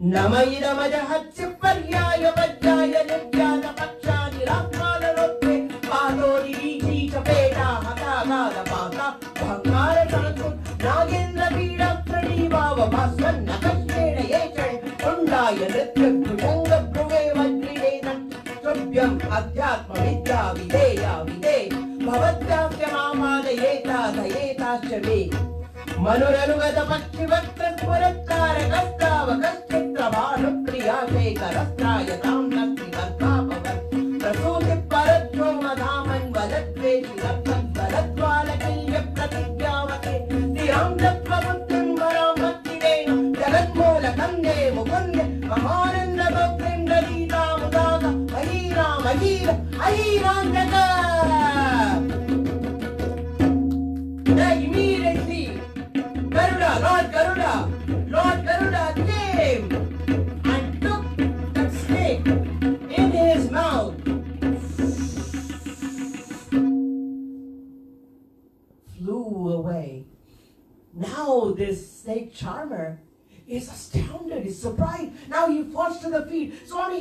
Namayida Majahatsi Paryaya Vajjaya Nityana Pakshani Rakmala Rotte Padori Viti Chapeta Hatagada Pata Bhankara Sanatut Nagendra Pida Pranibhava Bhaswan Nakashena Yechan Kundaya Nritya Bhujanga Pruve Vajridenan Subhyam Adhyatma Vidya Videya Vide Bhavatyapya Mamada Yeta Dayeta Shave Manuralugada Pakshi Vakta Purakkara Kastava Kastitra Bhanu Priya Sheka Rastraya Tam Nasti Karpapa Prasuti Paratcho Madhaman Valatveshi Rakhat Valatvala Kilya Pratigyavate Tiram Lakva Muttim Varam Bhaktivena Jagatmola Kande Mukunde Mahananda Bhaktim Dalita Mudaga Ahira Mahira Ahiram Jaka Immediately Lord Garuda came and took that snake in his mouth. Flew away. Now this snake charmer is astounded, is surprised. Now he falls to the feet. Swami.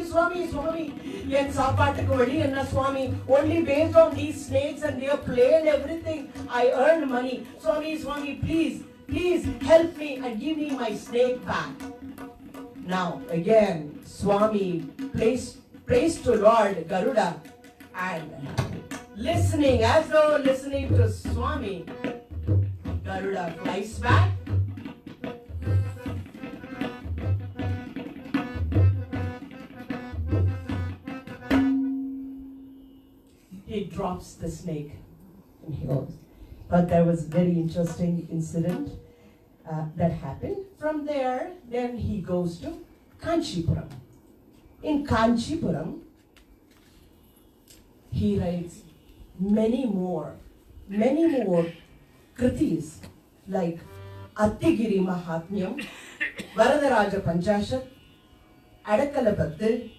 Yen Sapatku Vadi Anna Swami, only based on these snakes and their play and everything, I earned money. Swami, please help me and give me my snake back. Now again, Swami prays to Lord Garuda and listening, as though listening to Swami, Garuda flies back he drops the snake and he goes. But there was a very interesting incident that happened. From there, then he goes to Kanchipuram. In Kanchipuram, he writes many more kritis like Attigiri Mahatmyam, Varadaraja Panchashat, Adakalapattil,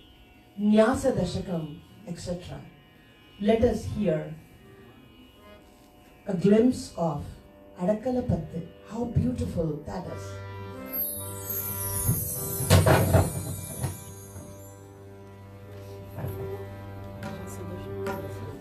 Nyasa Dashakam, etc. Let us hear a glimpse of Adakalapattil. How beautiful that is.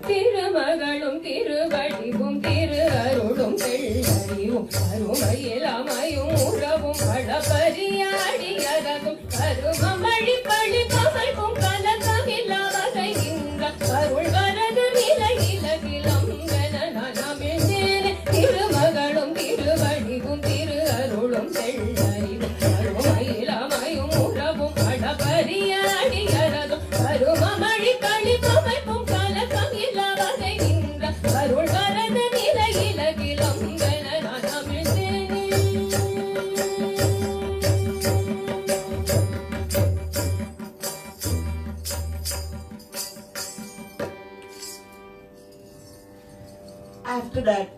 திருமகளும் திருவடிவும் திரு அருளும் தெள்ளறிவும் அருமையிலமையும் உறவும் பழபரியாடியதும் கருமமழி பழி கவழ்வும் கலக்கமில்லா வகைகின்ற அருள் வரது நிலையிலகிலம் நனமிழ்ந்தேனே திருமகளும் திருவடிவும் திரு அருளும் தெள்ளறிவும் அருமையிலமையும் உறவும் பழபரியாடியதும் கருமமழி பழி கவழ்வும் After that,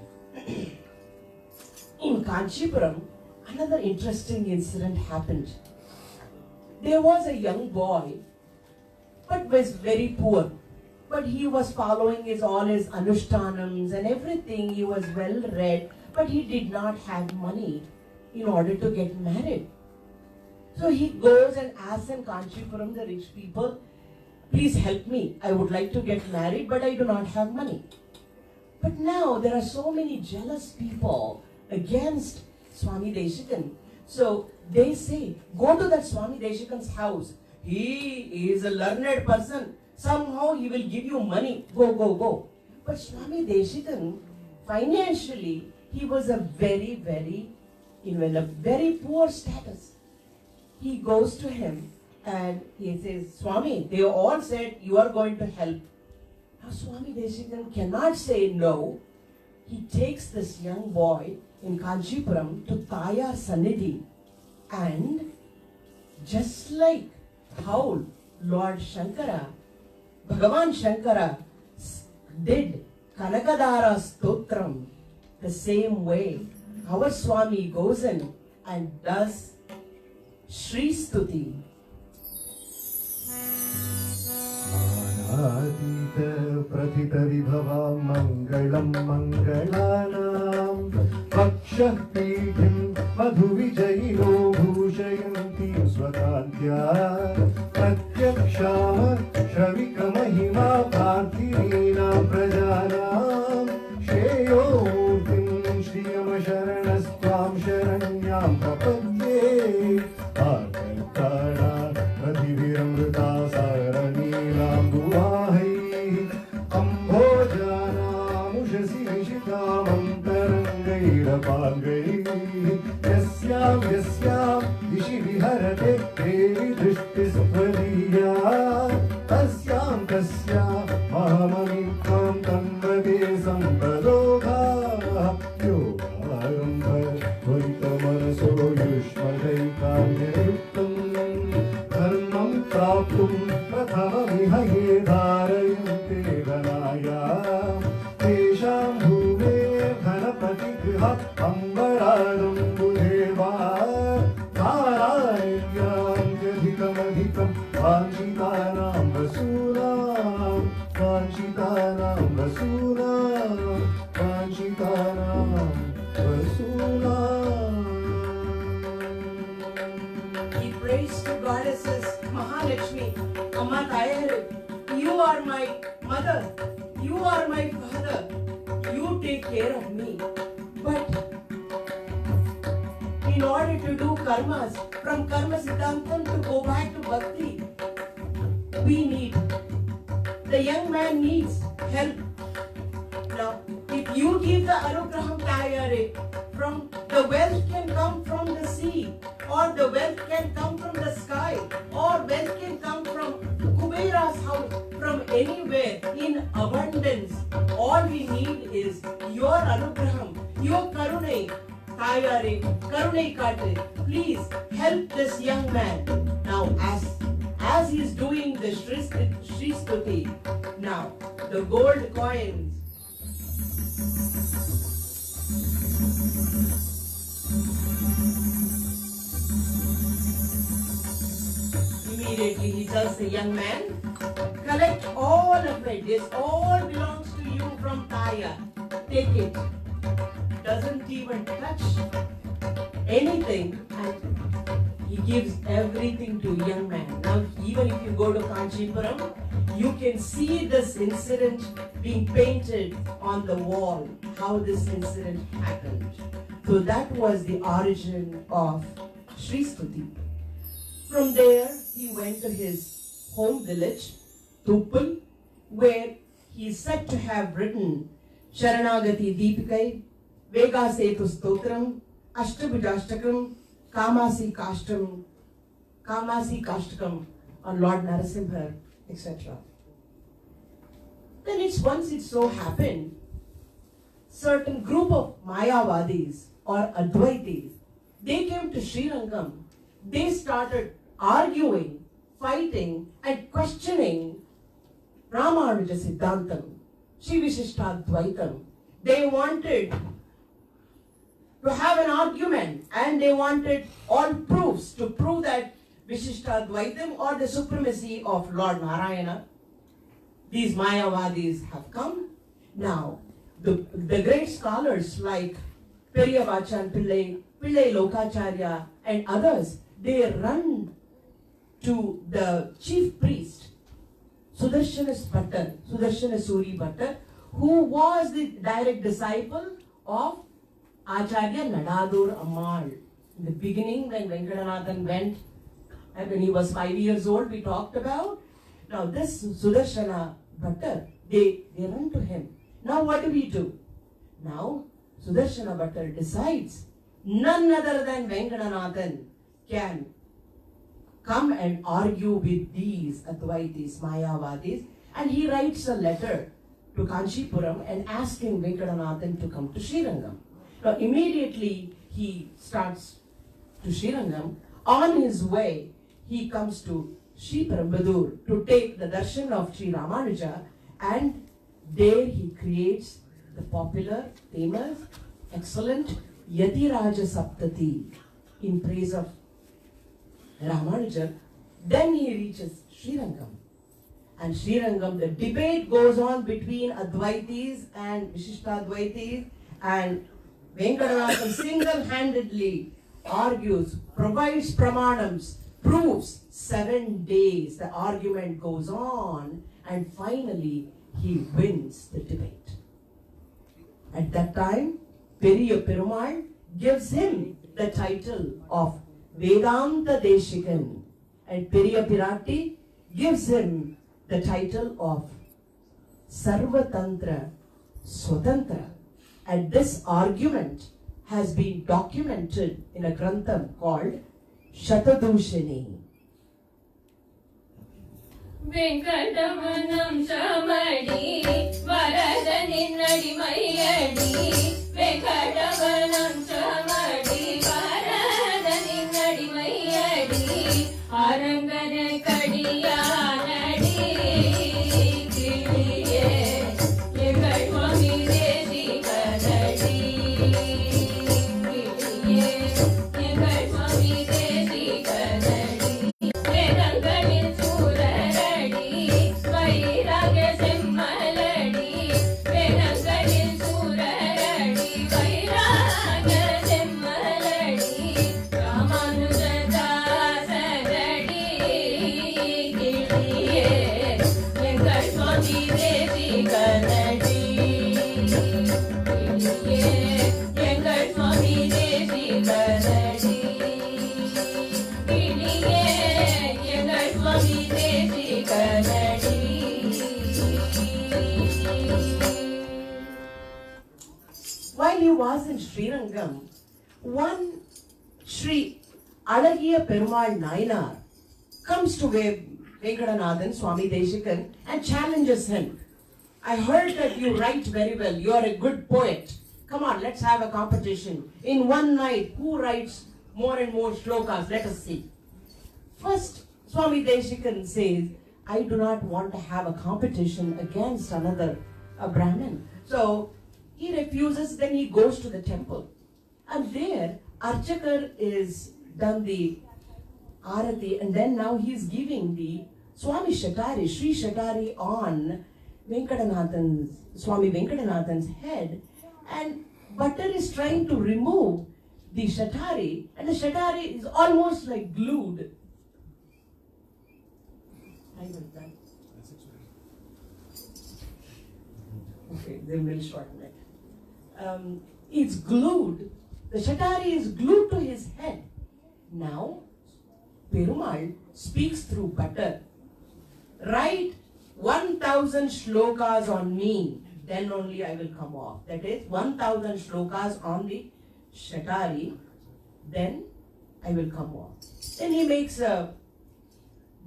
in Kanchipuram, another interesting incident happened. There was a young boy, but was very poor. But he was following all his anushtanams and everything. He was well read, but he did not have money in order to get married. So he goes and asks in Kanchipuram, the rich people, please help me. I would like to get married, but I do not have money. But now there are so many jealous people against Swami Deshikan. So they say, go to that Swami Deshikan's house. He is a learned person. Somehow he will give you money. Go, go, go. But Swami Deshikan, financially, he was in a very poor status. He goes to him and he says, Swami, they all said you are going to help. Now Swami Deshikan cannot say no. He takes this young boy in Kanchipuram to Tayar Sannidhi, and just like how Lord Shankara, Bhagavan Shankara did Kanakadara Stotram, the same way our Swami goes in and does Shri Stuti. प्रथित विभवा मंगलम मंगलानां वक्षः पीठिं मधुविजयिनो भूषयन्ति स्वकान्त्या प्रत्यक्षाम श्रविकमहिमा पार्थिवीनां प्रजानां श्रेयो मूर्तिं श्रियमशरणस्त्वां शरण्यां प्रपद्ये आर्तत्राणां प्रतिभिरमृता सारणीलाम्बुवाहै अम्भोजानामुषसि निशितामन्तरङ्गैरपाङ्गैः यस्यां दिशि विहरते देवि दृष्टिस्त्वदीया तस्यां महममित्वां तन्वते सम्पदोघाः योगारम्भ त्वरितमनसो युष्मदैकान्ययुक्तम् धर्मं प्राप्तुं प्रथममिह ये धारयन्ते धनाया तेषां भूमे धनपतिगृह अम्बराडम्बुदेवा नारायण्यान्यधिकमधिकं वाञ्छितानां वसूनां वाञ्छितानां वसूनां He prays to goddesses, Mahalakshmi, Amma Tayare, you are my mother, you are my father, you take care of me. But in order to do karmas, from karma siddhantam to go back to bhakti, we need, the young man needs help. Now, if you give the anugraham Tayare, from the wealth can come from the sea, or the wealth can come from the sky, or wealth can come from Kubera's house, from anywhere in abundance. we need is your anugraham, your karunai. Tayare, karunai kaatu. Please help this young man. Now, as he is doing the Shri Stuti, now the gold coins. Immediately he tells the young man, collect all of it. This all belongs to you from Taya. Take it. Doesn't even touch anything, and he gives everything to young man. Now, even if you go to Kanchipuram, you can see this incident being painted on the wall, how this incident happened. So that was the origin of Shri Stuti. From there, he went to his home village, Tupul, where he is said to have written Sharanagati Deepikai, 𝐕𝐞𝐝𝐚𝐧𝐿, Ashtabhujashtakam, 𝐾𝐬𝐈𝐾𝐿𝐼 on Lord Narasimha, etc. Then once it so happened, certain group of Mayavadis or Advaitis, they came to Srirangam. They started arguing, fighting, and questioning Ramanuja Siddhantam, Shri Vishishtadvaitam. They wanted to have an argument, and they wanted all proofs to prove that Vishishtadvaitam or the supremacy of Lord Narayana. These Mayavadis have come. Now, the great scholars like Periyavachan Pillai, Pillai Lokacharya, and others, they run to the chief priest, Sudarshana Suri Bhattar, who was the direct disciple of Acharya Nadadur Ammal. In the beginning, when Venkatanathan went, and when he was 5 years old, we talked about. Now this Sudarshana Bhattar, they run to him. Now what do? Now Sudarshana Bhattar decides none other than Venkatanathan can come and argue with these Advaitis, Mayavadis, and he writes a letter to Kanchipuram and asking Venkatanathan to come to Srirangam. Now immediately he starts to Srirangam. On his way, he comes to Sri Parambadur to take the darshan of Sri Ramanuja, and there he creates the popular, famous, excellent Yatiraja Saptati in praise of Ramanuja. Then he reaches Srirangam. And Srirangam, the debate goes on between Advaitis and Vishishtadvaitis, and Venkatanathan single-handedly argues, provides pramanams, proves. 7 days the argument goes on, and finally he wins the debate. At that time, Periya Perumal gives him the title of Vedanta Deshikan, and Periya Pirati gives him the title of Sarvatantra Swatantra. And this argument has been documented in a grantham called Shatadushini. Venkatamanam Shamadi, Varadani Nadimayadi, Venkatamanam Shamadi, Varadani Nadimayadi, Arangana Kadiyanadi, Kiliye, Yegatwami Desi Kadadi, Kiliye, Yegatwami Desi Kadadi, Vedanganin Suraradi, Vairagya Semmaladi, Vedanganin Suraradi, Vairagya Semmaladi, Ramanuja Dasadadi, Kiliye, Venkatwami Desi Kadadi, Kiliye, Venkatwami Desi Kadadi, Kiliye, Venkatwami Desi Kadadi. While he was in Srirangam, one Sri Alagiya Perumal Nayanar comes to Venkatanathan, Swami Deshikan, and challenges him. I heard that you write very well. You are a good poet. Come on, let's have a competition. In one night, who writes more and more shlokas? Let us see. First, Swami Deshikan says, I do not want to have a competition against another Brahmin. So he refuses, then he goes to the temple. And there, Archakar is done the Arati, and then now he is giving the Swami Shatari, Sri Shatari on Swami Venkatanathan's head, and Bhatter is trying to remove the Shatari, and the Shatari is almost like glued. Okay, they will shorten it. It's glued, the Shatari is glued to his head. Now, Perumal speaks through Bhatter. Write 1,000 shlokas on me, then only I will come off. That is 1,000 shlokas on the Shatari, then I will come off. Then he makes a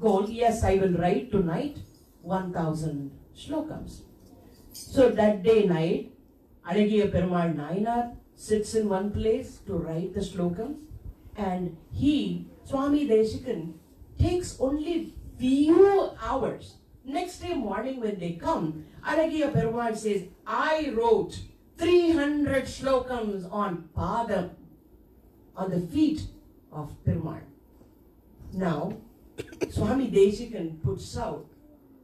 goal, yes, I will write tonight 1,000 slokams. So that day night, Alagiya Perumal Nayanar sits in one place to write the slokams, and he, Swami Deshikan, takes only few hours. Next day morning when they come, Alagiya Perumal says, I wrote 300 slokams on Padam, on the feet of Perumal. Now, Swami Deshikan puts out,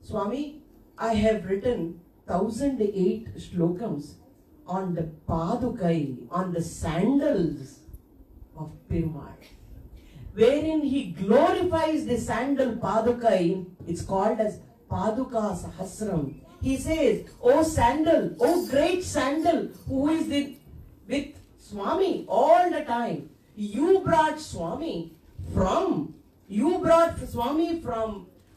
Swami, I have written 1,008 slokams on the Padukai, on the sandals of Perumal, wherein he glorifies the sandal Padukai. It's called as Paduka Sahasram. He says, oh sandal, oh great sandal, who is with Swami all the time. You brought Swami from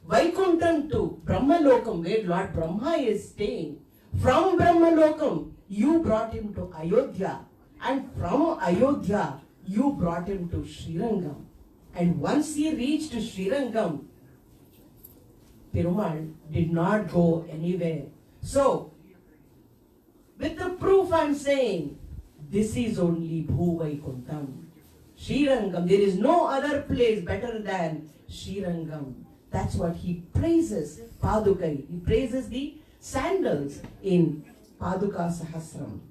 Vaikuntham to Brahmalokam, where Lord Brahma is staying. From Brahmalokam, you brought him to Ayodhya, and from Ayodhya, you brought him to Srirangam. And once he reached Srirangam, Perumal did not go anywhere. So, with the proof I'm saying, this is only Bhu Vaikuntham. Srirangam, there is no other place better than Srirangam. That's what he praises, Padukai. He praises the sandals in Paduka Sahasram.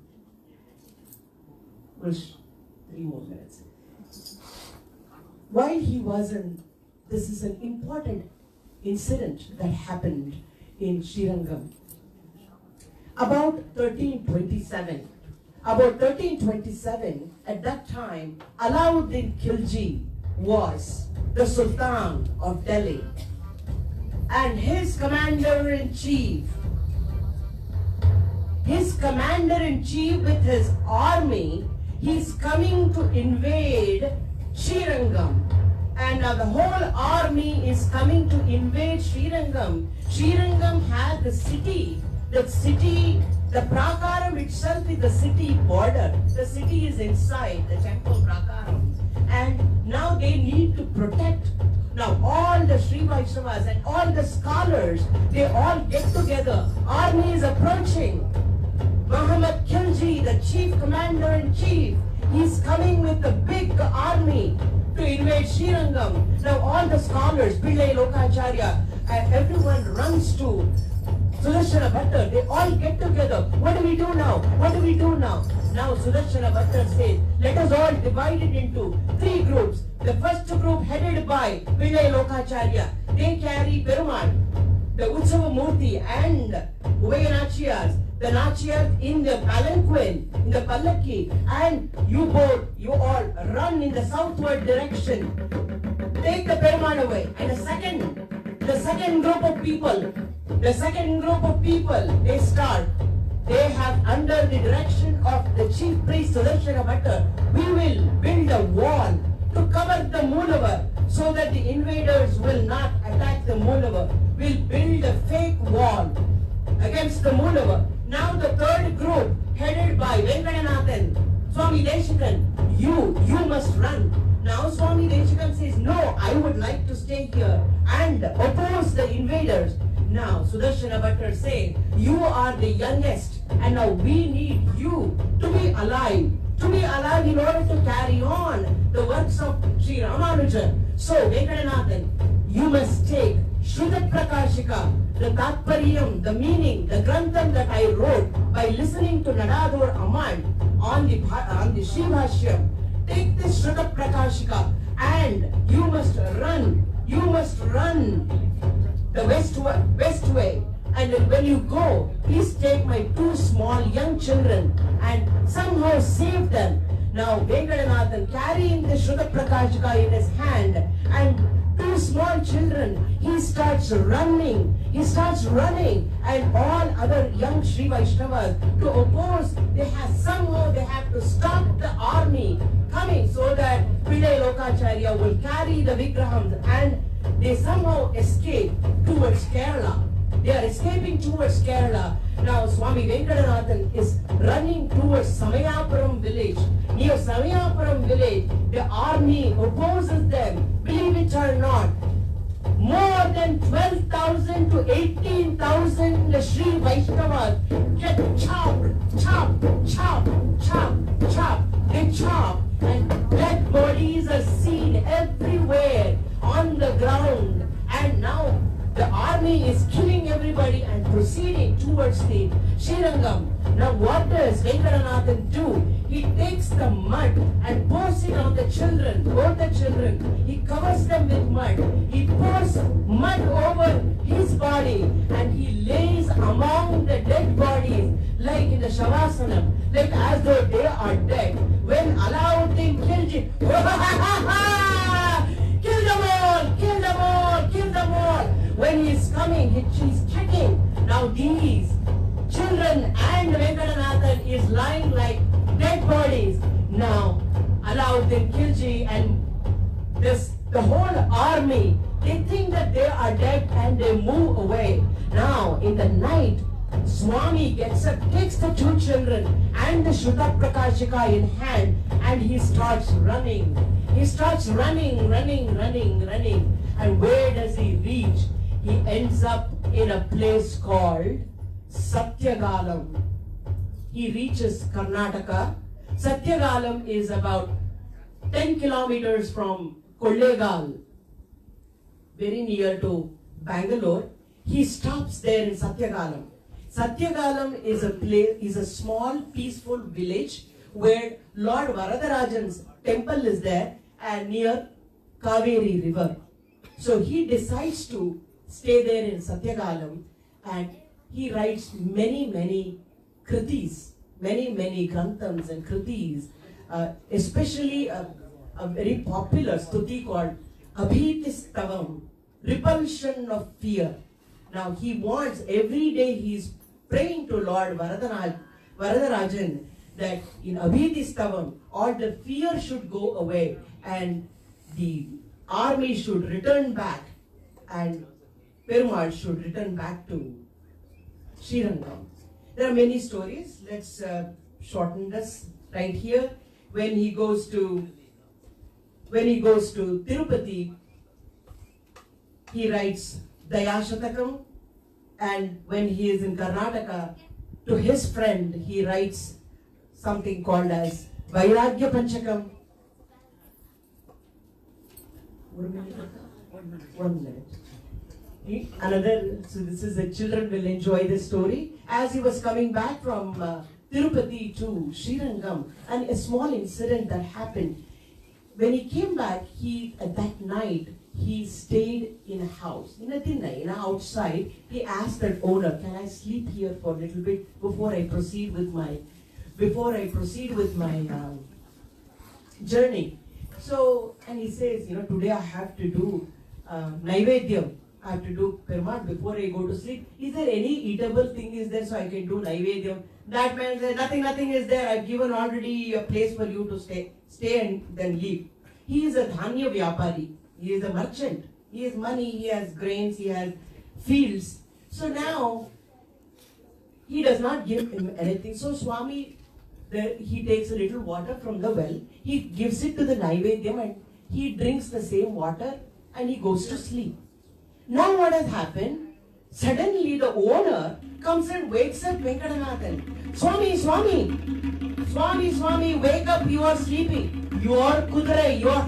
Which, 3 more minutes. While he wasn't, this is an important incident that happened in Srirangam. About 1327, at that time, Alauddin Khilji was the Sultan of Delhi, and his commander-in-chief with his army, he's coming to invade Srirangam. And now the whole army is coming to invade Srirangam. Srirangam has the city, the Prakaram itself is the city border. The city is inside the temple Prakaram. And now they need to protect. Now all the Sri Vaishnavas and all the scholars, they all get together. Army is approaching. Muhammad Khilji, the chief commander-in-chief, he's coming with a big army to invade Srirangam. Now all the scholars, Pillai Lokacharya, and everyone runs to Sudarshana Bhatta. They all get together. What do we do now? What do we do now? Now Sudarshana Bhatta says, let us all divide it into 3 groups. The first group headed by Pillai Lokacharya. They carry Perumal, the Utsava Murti, and Uvayanachiyas, the Nachiyas in the palanquin, in the pallaki, and you all run in the southward direction. Take the Perumal away. And the second group of people, they start. They have, under the direction of the chief priest Sudarshana Bhatta, we will build a wall to cover the Moolavar so that the invaders will not attack the Moolavar. We'll build a fake wall against the Moolavar. Now the third group, headed by Venkatanathan, Swami Deshikan, you must run. Now Swami Deshikan says, no, I would like to stay here and oppose the invaders. Now Sudarshana Bhattar said, you are the youngest and now we need you to be alive in order to carry on the works of Sri Ramanujan. So Venkatanathan, you must take Shruta Prakashika, the Tatparyam, the meaning, the Grantham that I wrote by listening to Nadador Aman on the Sri Bhashyam. Take this Shruta Prakashika and you must run the west way. And when you go, please take my 2 small young children and somehow save them. Now Venkatanathan, carrying the Shruta Prakashika in his hand and 2 small children, he starts running and all other young Sri Vaishnavas to oppose, they have to stop the army coming so that Pillai Lokacharya will carry the Vigrahams, and they somehow escape towards Kerala. They are escaping towards Kerala. Now Swami Venkatanathan is running towards Samayapuram village. Near Samayapuram village, the army opposes them. Believe it or not, more than 12,000 to 18,000 Sri Vaishnavas get chopped. They chop, and dead bodies are seen everywhere on the ground. And now the army is killing everybody and proceeding towards the Srirangam. Now what does Venkatanathan do? He takes the mud and pours it on the children, both the children. He covers them with mud. He pours mud over his body and he lays among the dead bodies like in the Shavasana, like as though they are dead. When Alauddin Khilji, kill them all. When he is coming, he's kicking. Now these children and Venkatanathan is lying like dead bodies. Now Alauddin Khilji and the whole army, they think that they are dead and they move away. Now in the night, Swami gets up, takes the 2 children and the Shruta Prakashika in hand, and he starts running. He starts running. And where does he reach? He ends up in a place called Satyagalam. He reaches Karnataka. Satyagalam is about 10 kilometers from Kollegal, very near to Bangalore. He stops there in Satyagalam. Satyagalam is a small peaceful village where Lord Varadarajan's temple is there and near Kaveri river. So he decides to stay there in Satyagalam, and he writes many kritis, many granthams and kritis, especially a very popular stuti called Abhitistavam, repulsion of fear. Now he wants, every day he is praying to Lord Varadarajan that in Abhitistavam all the fear should go away and the army should return back and Perumal should return back to Srirangam. There are many stories. Let's shorten this right here. When he goes to Tirupati, he writes Dayashatakam, and when he is in Karnataka, to his friend he writes something called as Vairagya Panchakam. 1 minute. Another, so this is the children will enjoy this story. As he was coming back from Tirupati to Srirangam, and a small incident that happened. When he came back, at that night, he stayed in a house, in a dinner, outside. He asked that owner, can I sleep here for a little bit before I proceed with my journey? So, and he says, today I have to do Naivedyam. I have to do Perumal before I go to sleep. Is there any eatable thing is there so I can do Naivedyam? That man said, nothing is there. I've given already a place for you to stay and then leave. He is a Dhanya Vyapari. He is a merchant. He has money, he has grains, he has fields. So now, he does not give him anything. So Swami, he takes a little water from the well. He gives it to the Naivedyam and he drinks the same water and he goes to sleep. Now what has happened? Suddenly the owner comes and wakes up Venkatanadan. Swami, Swami, Swami, Swami, wake up, you are sleeping. Your kudra, your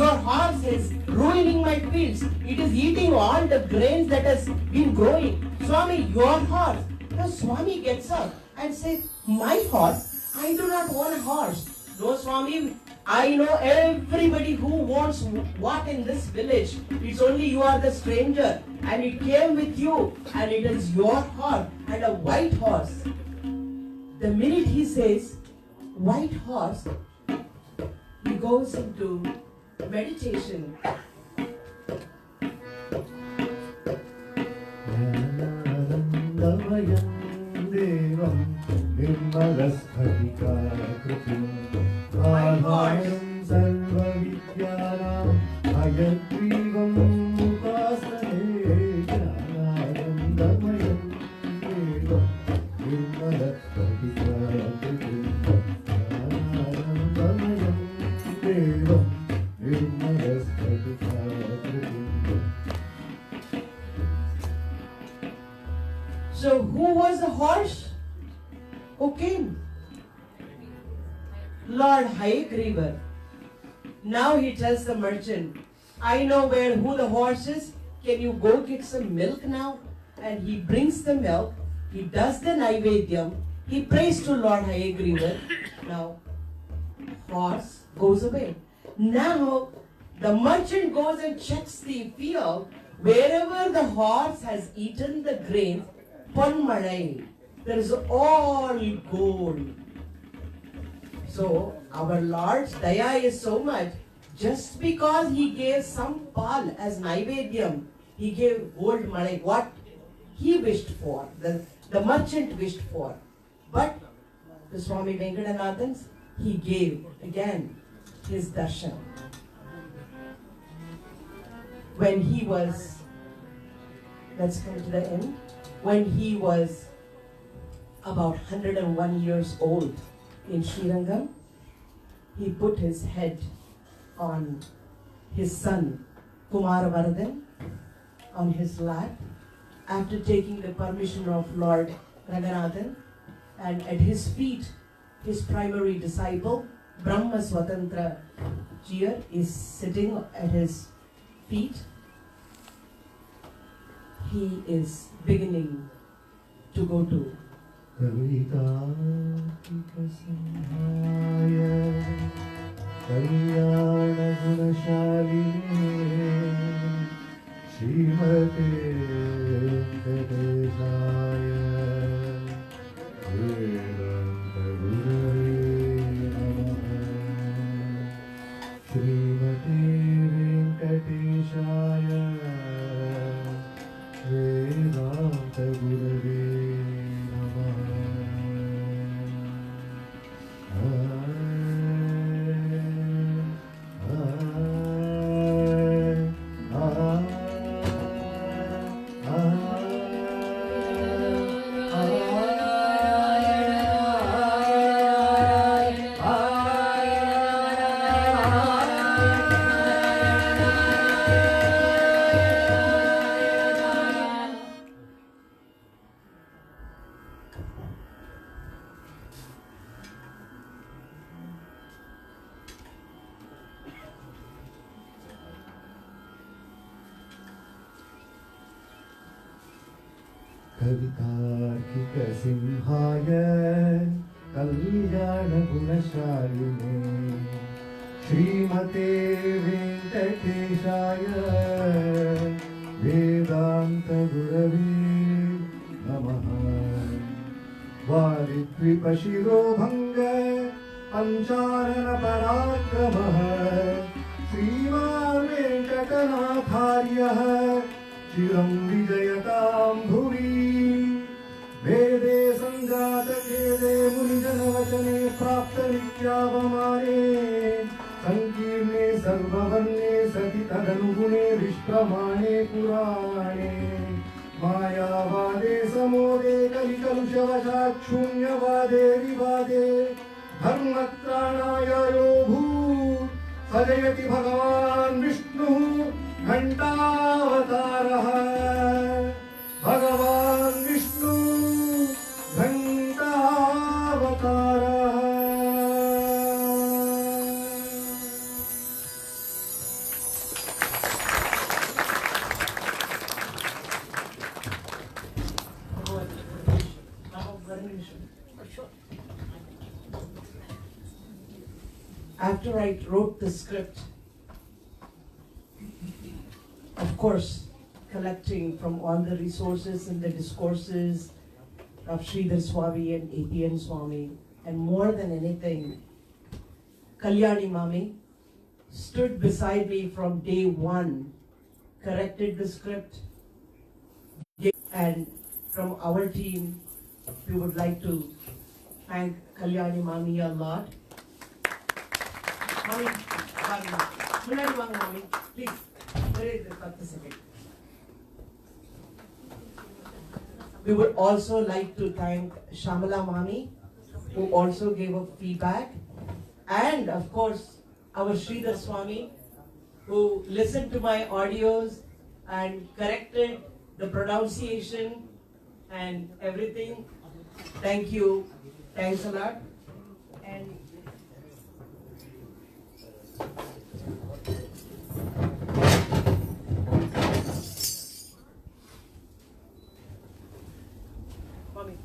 horse is ruining my fields. It is eating all the grains that has been growing. Swami, your horse. Now Swami gets up and says, my horse? I do not own a horse. No, Swami, I know everybody who wants what in this village. It's only you are the stranger, and it came with you, and it is your horse, and a white horse. The minute he says white horse, he goes into meditation. So who was the horse? Who came? Lord 𝐒𝐰𝐚𝐦𝐢. Now he tells the merchant, I know who the horse is. Can you go get some milk now? And he brings the milk. He does the Naivedyam. He prays to Lord 𝐒𝐰𝐴𝐽. Now, horse goes away. Now, the merchant goes and checks the field. Wherever the horse has eaten the grain, Ponmalai, there is all gold. So, our Lord's daya is so much, just because he gave some pal as Naivedyam, he gave gold malai, what he wished for, the merchant wished for. But the Swami Venkatanathans, he gave again his darshan. When he was, let's come to the end, when he was about 101 years old in Srirangam, he put his head on his son Kumaravardhan on his lap after taking the permission of Lord Ranganathan, and at his feet his primary disciple Brahma Swatantra Jiyar is sitting at his feet. He is beginning to go to 𝐶𝐤𝐼𝐴 𝐕𝐞𝐝𝐚𝐦𝐢 श्रीमते वेङ्कटेशाय वेदान्तगुरवे नमः। वारिद्विपशिरोभङ्ग पञ्चानन पराक्रमः श्रीमान् वेङ्कटनाथार्यः चिरं विजयतां भुवि। वेदे सञ्जातखेदे मुनिजनवचने प्राप्तनित्यावमाने सङ्कीर्णे सर्ववर्णे सति तदनुगुणे विश्वमाणे पुराणे मायावादे समोदे कलिकलुषवशाच्छून्यवादे विवादे धर्मत्राणाय यो भूत् सजयति भगवान् विष्णुः घण्टावतारः। sure. After I wrote the script, of course, collecting from all the resources and the discourses of Sridhar Swami and 𝐒𝐰𝐚𝐦𝐢 Swami, and more than anything, Kalyani Mami stood beside me from day one, corrected the script, and from our team, we would like to thank Kalyani Mami a lot. Mami, Munadi vaanga Mami, please. We would also like to thank Shamala Mami, who also gave a feedback, and of course our Sridhar Swami, who listened to my audios and corrected the pronunciation and everything. Thank you. Thanks a lot. And Mommy.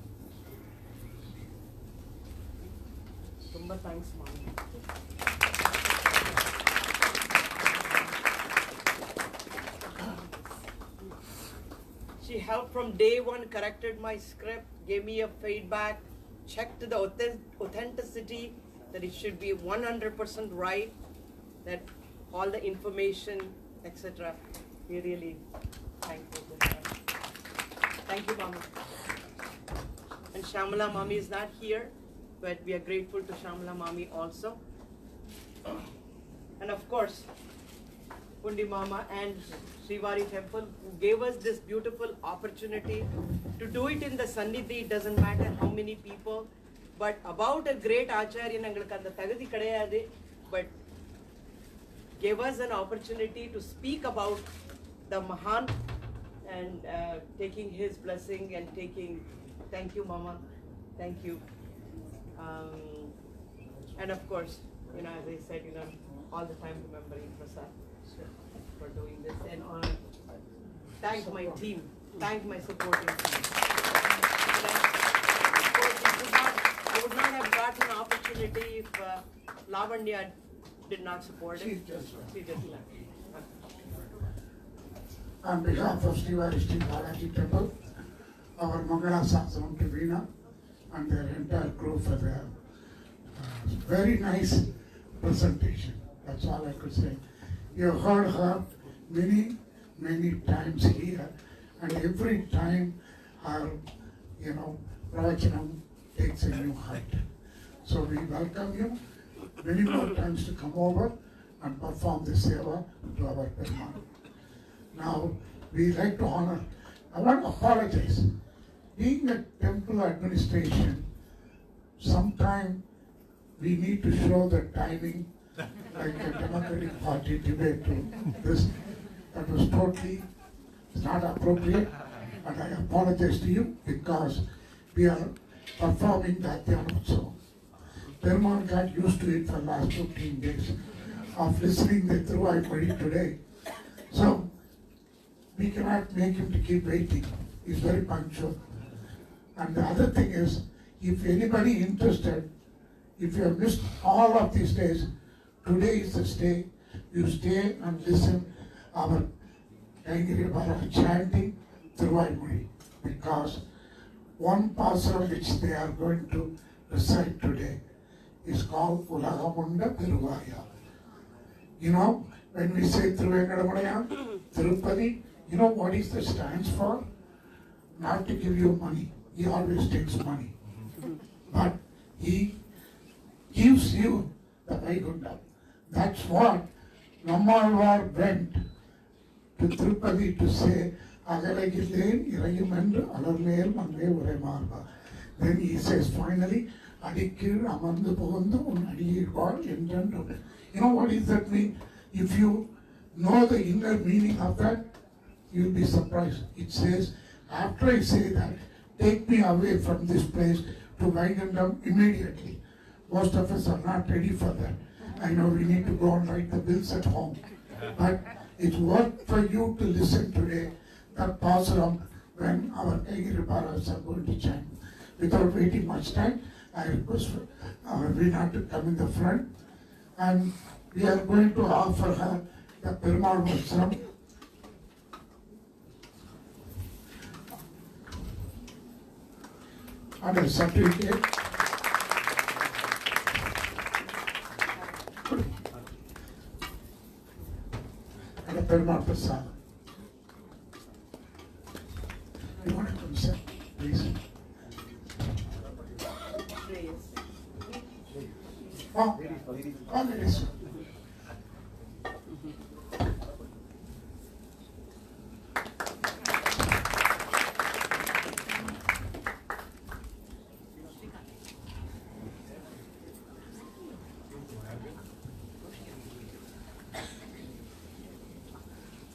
Tumba thanks, Mommy. She helped from day one, corrected my script, gave me a feedback, checked the authenticity, that it should be 100% right, that all the information, etc. We really thankful for that. Thank you, Mama. And Shamala Mami is not here, but we are grateful to Shamala Mami also. And of course, Pundi Mama and Srivari Temple, who gave us this beautiful opportunity to do it in the Sannidhi. It doesn't matter how many people, but about a great Acharya, but gave us an opportunity to speak about the Mahan and taking his blessing and taking, thank you Mama, thank you. And of course, as I said, all the time remembering Prasad for doing this, and thank my team, thank my supporting team. And of course, I would not have gotten an opportunity if Lavanya did not support it. She just left. On behalf of Srivari Balaji Temple, our Mangala Sasam to Veena and their entire crew for their very nice presentation. That's all I could say. You heard her many, many times here, and every time her, pravachanam takes a new height. So we welcome you many more times to come over and perform the seva to our Perumal. Now, we like to honor, I want to apologize. Being a temple administration, sometime we need to show the timing like a Democratic Party debate to this. That was totally not appropriate, and I apologize to you because we are performing that Dhyanotsavam. Perumal got used to it for the last 15 days of listening the 𝐒𝐰𝐚𝐦𝐢 today. So, we cannot make him to keep waiting. He's very punctual. And the other thing is, if anybody interested, if you have missed all of these days, today is the day. You stay and listen our 𝐾𝐞𝐬𝐢𝐤𝐚𝐫 chanting 𝐒𝐒𝐼𝐚𝐦𝐢, because one pasara which they are going to recite today is called 𝐿𝐴𝐺𝐻𝐵 𝐻𝐵. When we say 𝐒𝐒𝐼𝐴𝐚𝐦𝐢, Tirupati, what is the stands for? Not to give you money. He always takes money. But he gives you the Vaikuntha. That's what Nammalvar went to Tirupati to say, Agalagillen irayumendu alarmel manve uremarva. Then he says finally, Adikir amandu pugundu un adiyirval endandu. What does that mean? If you know the inner meaning of that, you'll be surprised. It says, after I say that, take me away from this place to Vaikuntha immediately. Most of us are not ready for that. I know we need to go and write the bills at home. But it's worth for you to listen today, that pasaram, when our 𝐾𝐞𝐬𝐢𝐤𝐚𝐫 are going to chant. without waiting much time, I request Veena to come in the front, and we are going to offer her the Perumal Vatsram. And a certificate. And a Perumal Prasad. You want to come, sir? Please. Oh, there is.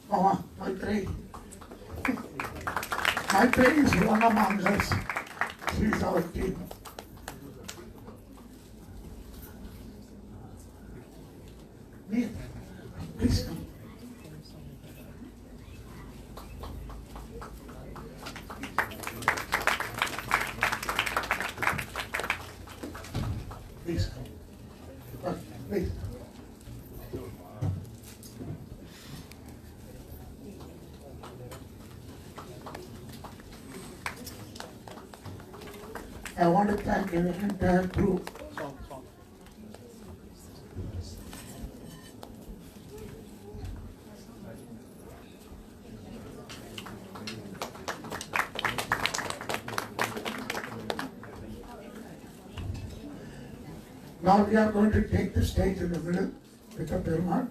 Mama, Maitreyi. Maitreyi is one among us. She is our team. Please come. Please come. Please. I want to thank the entire group. Now we are going to take the stage in the middle with the Perumal.